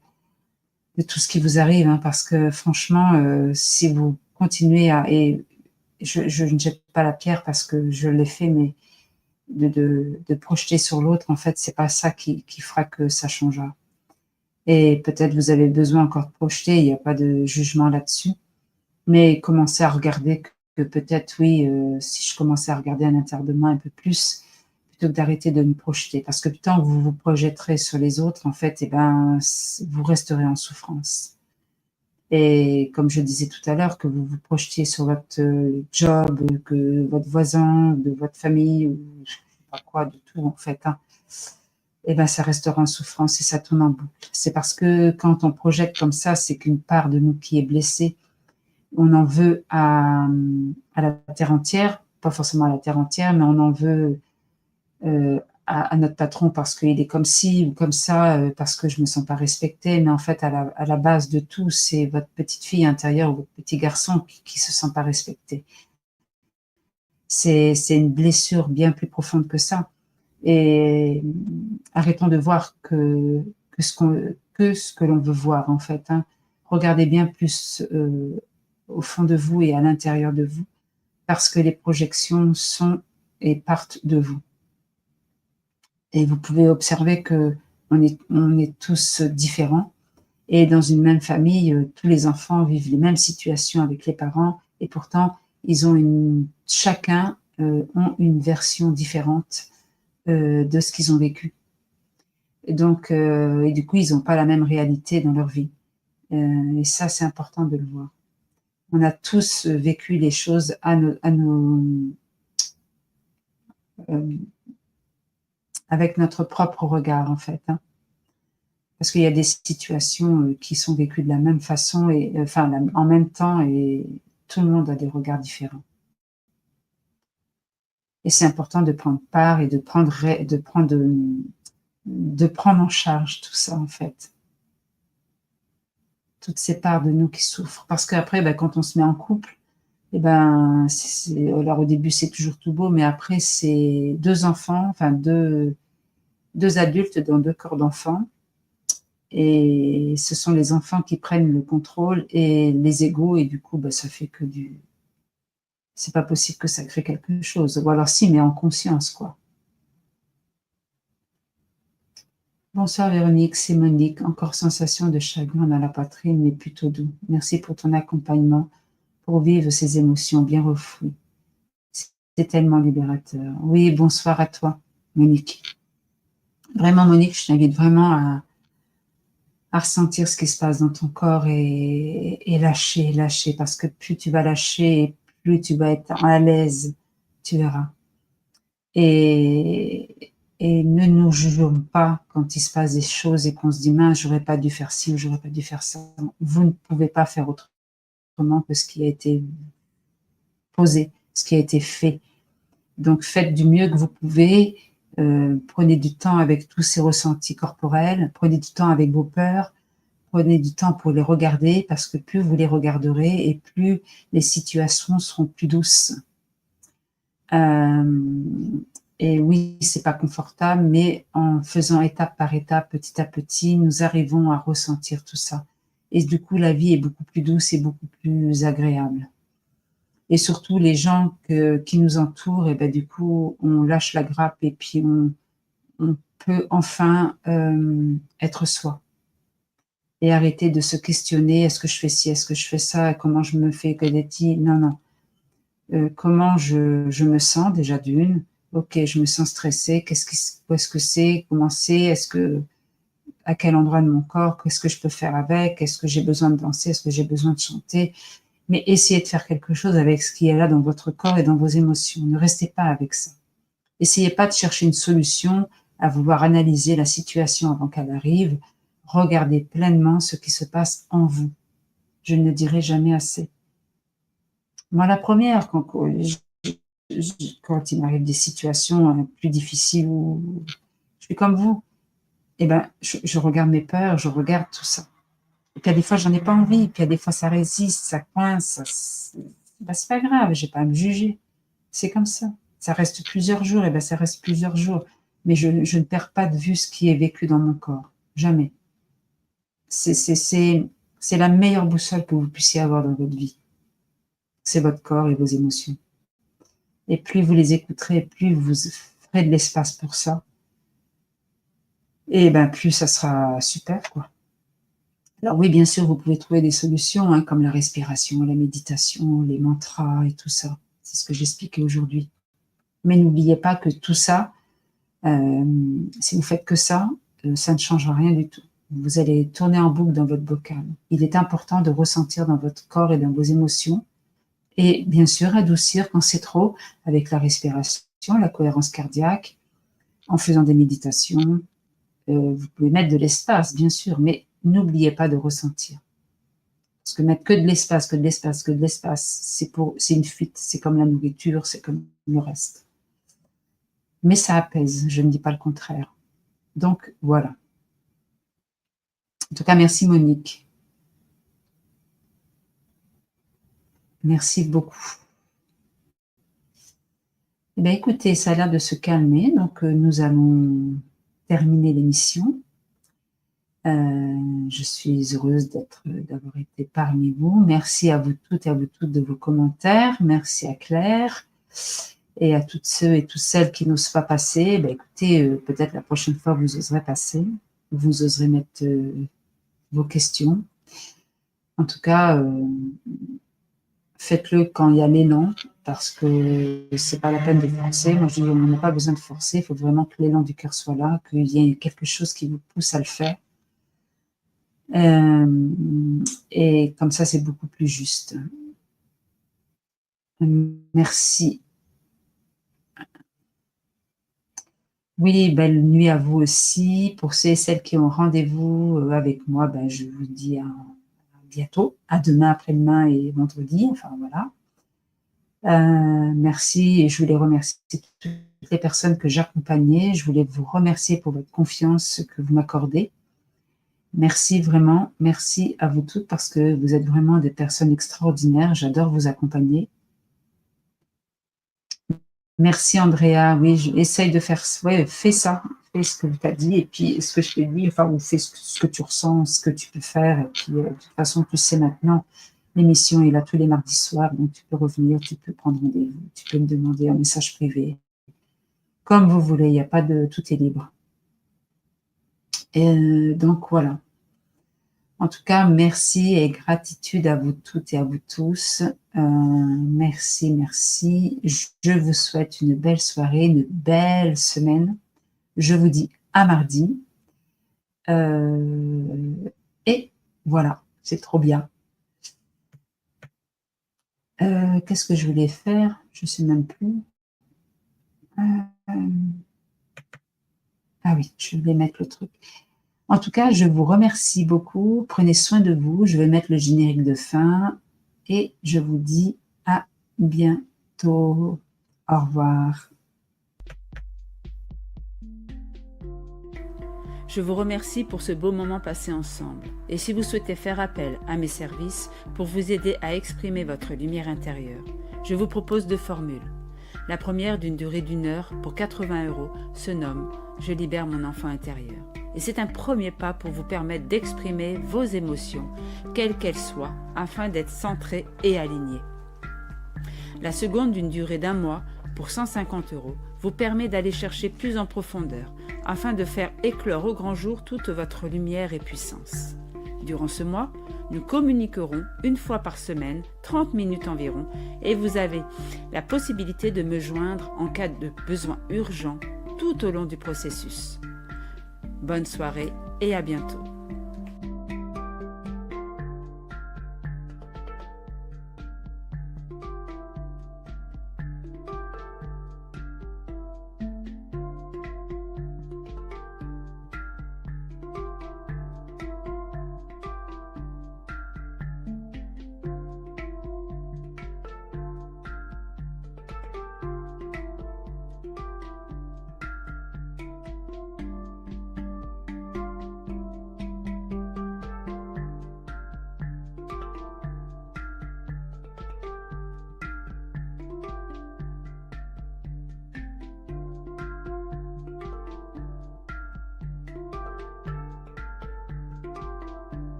tout ce qui vous arrive, hein, parce que franchement, si vous continuez et je ne jette pas la pierre parce que je l'ai fait, mais de projeter sur l'autre, en fait, c'est pas ça qui fera que ça changera. Et peut-être vous avez besoin encore de projeter, il n'y a pas de jugement là-dessus, mais commencez à regarder que peut-être, oui, si je commençais à regarder à l'intérieur de moi un peu plus, plutôt que d'arrêter de me projeter. Parce que tant que vous vous projetterez sur les autres, en fait, eh ben, vous resterez en souffrance. Et comme je disais tout à l'heure, que vous vous projetiez sur votre job, que votre voisin, de votre famille, ou je sais pas quoi, de tout en fait, hein, et ben ça restera en souffrance et ça tourne en boucle. C'est parce que quand on projette comme ça, c'est qu'une part de nous qui est blessée, on en veut à la terre entière, pas forcément à la terre entière, mais on en veut à notre patron parce qu'il est comme ci ou comme ça, parce que je me sens pas respectée. Mais en fait, à la base de tout, c'est votre petite fille intérieure ou votre petit garçon qui se sent pas respecté. C'est une blessure bien plus profonde que ça. Et arrêtons de voir que ce que l'on veut voir, en fait, hein. Regardez bien plus au fond de vous et à l'intérieur de vous, parce que les projections sont et partent de vous. Et vous pouvez observer qu'on est tous différents. Et dans une même famille, tous les enfants vivent les mêmes situations avec les parents. Et pourtant, chacun ont une version différente de ce qu'ils ont vécu. Et donc, et du coup, ils n'ont pas la même réalité dans leur vie. Et ça, c'est important de le voir. On a tous vécu les choses avec notre propre regard, en fait, hein. Parce qu'il y a des situations qui sont vécues de la même façon et enfin en même temps et tout le monde a des regards différents. Et c'est important de prendre part et de prendre en charge tout ça, en fait. Toutes ces parts de nous qui souffrent. Parce qu'après, quand on se met en couple, et alors au début c'est toujours tout beau, mais après c'est 2 enfants, enfin 2 adultes dans 2 corps d'enfants. Et ce sont les enfants qui prennent le contrôle et les égos et du coup, ça fait que c'est pas possible que ça crée quelque chose. Ou alors si, mais en conscience, quoi. Bonsoir Véronique, c'est Monique. Encore sensation de chagrin dans la poitrine, mais plutôt doux. Merci pour ton accompagnement, pour vivre ces émotions bien refouées. C'est tellement libérateur. Oui, bonsoir à toi, Monique. Vraiment, Monique, je t'invite vraiment à ressentir ce qui se passe dans ton corps et lâcher, parce que plus tu vas lâcher, plus tu vas être à l'aise, tu verras. Et ne nous jugeons pas quand il se passe des choses et qu'on se dit mince, j'aurais pas dû faire ci ou j'aurais pas dû faire ça. Vous ne pouvez pas faire autrement que ce qui a été posé, ce qui a été fait. Donc faites du mieux que vous pouvez. Prenez du temps avec tous ces ressentis corporels, prenez du temps avec vos peurs, prenez du temps pour les regarder, parce que plus vous les regarderez et plus les situations seront plus douces. Et oui, c'est pas confortable, mais en faisant étape par étape, petit à petit, nous arrivons à ressentir tout ça. Et du coup, la vie est beaucoup plus douce et beaucoup plus agréable. Et surtout, les gens qui nous entourent, et ben du coup, on lâche la grappe et puis on peut enfin être soi. Et arrêter de se questionner, est-ce que je fais ci, est-ce que je fais ça, comment je me fais que des petits... Non, non. Comment je me sens déjà d'une. Ok, je me sens stressée. Qu'est-ce que c'est? Comment c'est? Est-ce que à quel endroit de mon corps? Qu'est-ce que je peux faire avec? Est-ce que j'ai besoin de danser? Est-ce que j'ai besoin de chanter? Mais essayez de faire quelque chose avec ce qui est là dans votre corps et dans vos émotions. Ne restez pas avec ça. Essayez pas de chercher une solution, à vouloir analyser la situation avant qu'elle arrive. Regardez pleinement ce qui se passe en vous. Je ne le dirai jamais assez. Moi, la première, quand il m'arrive des situations plus difficiles où je suis comme vous, eh ben, je regarde mes peurs, je regarde tout ça. Et puis, il y a des fois, j'en ai pas envie, puis il y a des fois, ça résiste, ça coince, ben, c'est pas grave, j'ai pas à me juger. C'est comme ça. Ça reste plusieurs jours, et ben, ça reste plusieurs jours. Mais je ne perds pas de vue ce qui est vécu dans mon corps. Jamais. C'est la meilleure boussole que vous puissiez avoir dans votre vie. C'est votre corps et vos émotions. Et plus vous les écouterez, plus vous ferez de l'espace pour ça, et ben plus ça sera super, quoi. Alors oui, bien sûr, vous pouvez trouver des solutions, hein, comme la respiration, la méditation, les mantras et tout ça. C'est ce que j'expliquais aujourd'hui. Mais n'oubliez pas que tout ça, si vous faites que ça ne changera rien du tout. Vous allez tourner en boucle dans votre bocal. Il est important de ressentir dans votre corps et dans vos émotions, et bien sûr adoucir quand c'est trop avec la respiration, la cohérence cardiaque, en faisant des méditations. Vous pouvez mettre de l'espace, bien sûr, mais n'oubliez pas de ressentir. Parce que mettre que de l'espace, que de l'espace, que de l'espace, c'est une fuite, c'est comme la nourriture, c'est comme le reste. Mais ça apaise, je ne dis pas le contraire. Donc voilà. En tout cas, merci Monique. Merci beaucoup. Eh bien, écoutez, ça a l'air de se calmer, donc nous allons terminer l'émission. Je suis heureuse d'avoir été parmi vous. Merci à vous toutes et à vous toutes de vos commentaires. Merci à Claire et à toutes ceux et toutes celles qui n'osent pas passer. Ben, écoutez, peut-être la prochaine fois, vous oserez passer. Vous oserez mettre vos questions. En tout cas, faites-le quand il y a l'élan, parce que c'est pas la peine de forcer. Moi, je dis, on n'a pas besoin de forcer. Il faut vraiment que l'élan du cœur soit là, qu'il y ait quelque chose qui vous pousse à le faire. Et comme ça, c'est beaucoup plus juste. Merci. Oui, belle nuit à vous aussi. Pour ceux et celles qui ont rendez-vous avec moi, ben, je vous dis à bientôt, à demain, après-demain et vendredi. Enfin, voilà. Merci, et je voulais remercier toutes les personnes que j'accompagnais. Je voulais vous remercier pour votre confiance que vous m'accordez. Merci vraiment, merci à vous toutes, parce que vous êtes vraiment des personnes extraordinaires. J'adore vous accompagner. Merci Andrea, oui, essaye de faire, ouais, fais ça, fais ce que tu as dit, et puis ce que je t'ai dit, enfin, ou fais ce que tu ressens, ce que tu peux faire, et puis de toute façon, tu sais maintenant, l'émission est là tous les mardis soirs, donc tu peux revenir, tu peux prendre rendez-vous, tu peux me demander un message privé, comme vous voulez, il n'y a pas de, tout est libre. Et donc voilà. En tout cas, merci et gratitude à vous toutes et à vous tous. Merci, merci. Je vous souhaite une belle soirée, une belle semaine. Je vous dis à mardi. Et voilà, c'est trop bien. Qu'est-ce que je voulais faire? Je ne sais même plus. Ah oui, je vais mettre le truc. En tout cas, je vous remercie beaucoup. Prenez soin de vous. Je vais mettre le générique de fin et je vous dis à bientôt. Au revoir. Je vous remercie pour ce beau moment passé ensemble. Et si vous souhaitez faire appel à mes services pour vous aider à exprimer votre lumière intérieure, je vous propose 2 formules. La première, d'une durée d'1 heure pour 80 €, se nomme « Je libère mon enfant intérieur ». Et c'est un premier pas pour vous permettre d'exprimer vos émotions, quelles qu'elles soient, afin d'être centré et aligné. La seconde, d'une durée d'1 mois, pour 150 €, vous permet d'aller chercher plus en profondeur, afin de faire éclore au grand jour toute votre lumière et puissance. Durant ce mois, nous communiquerons 1 fois par semaine, 30 minutes environ, et vous avez la possibilité de me joindre en cas de besoin urgent tout au long du processus. Bonne soirée et à bientôt.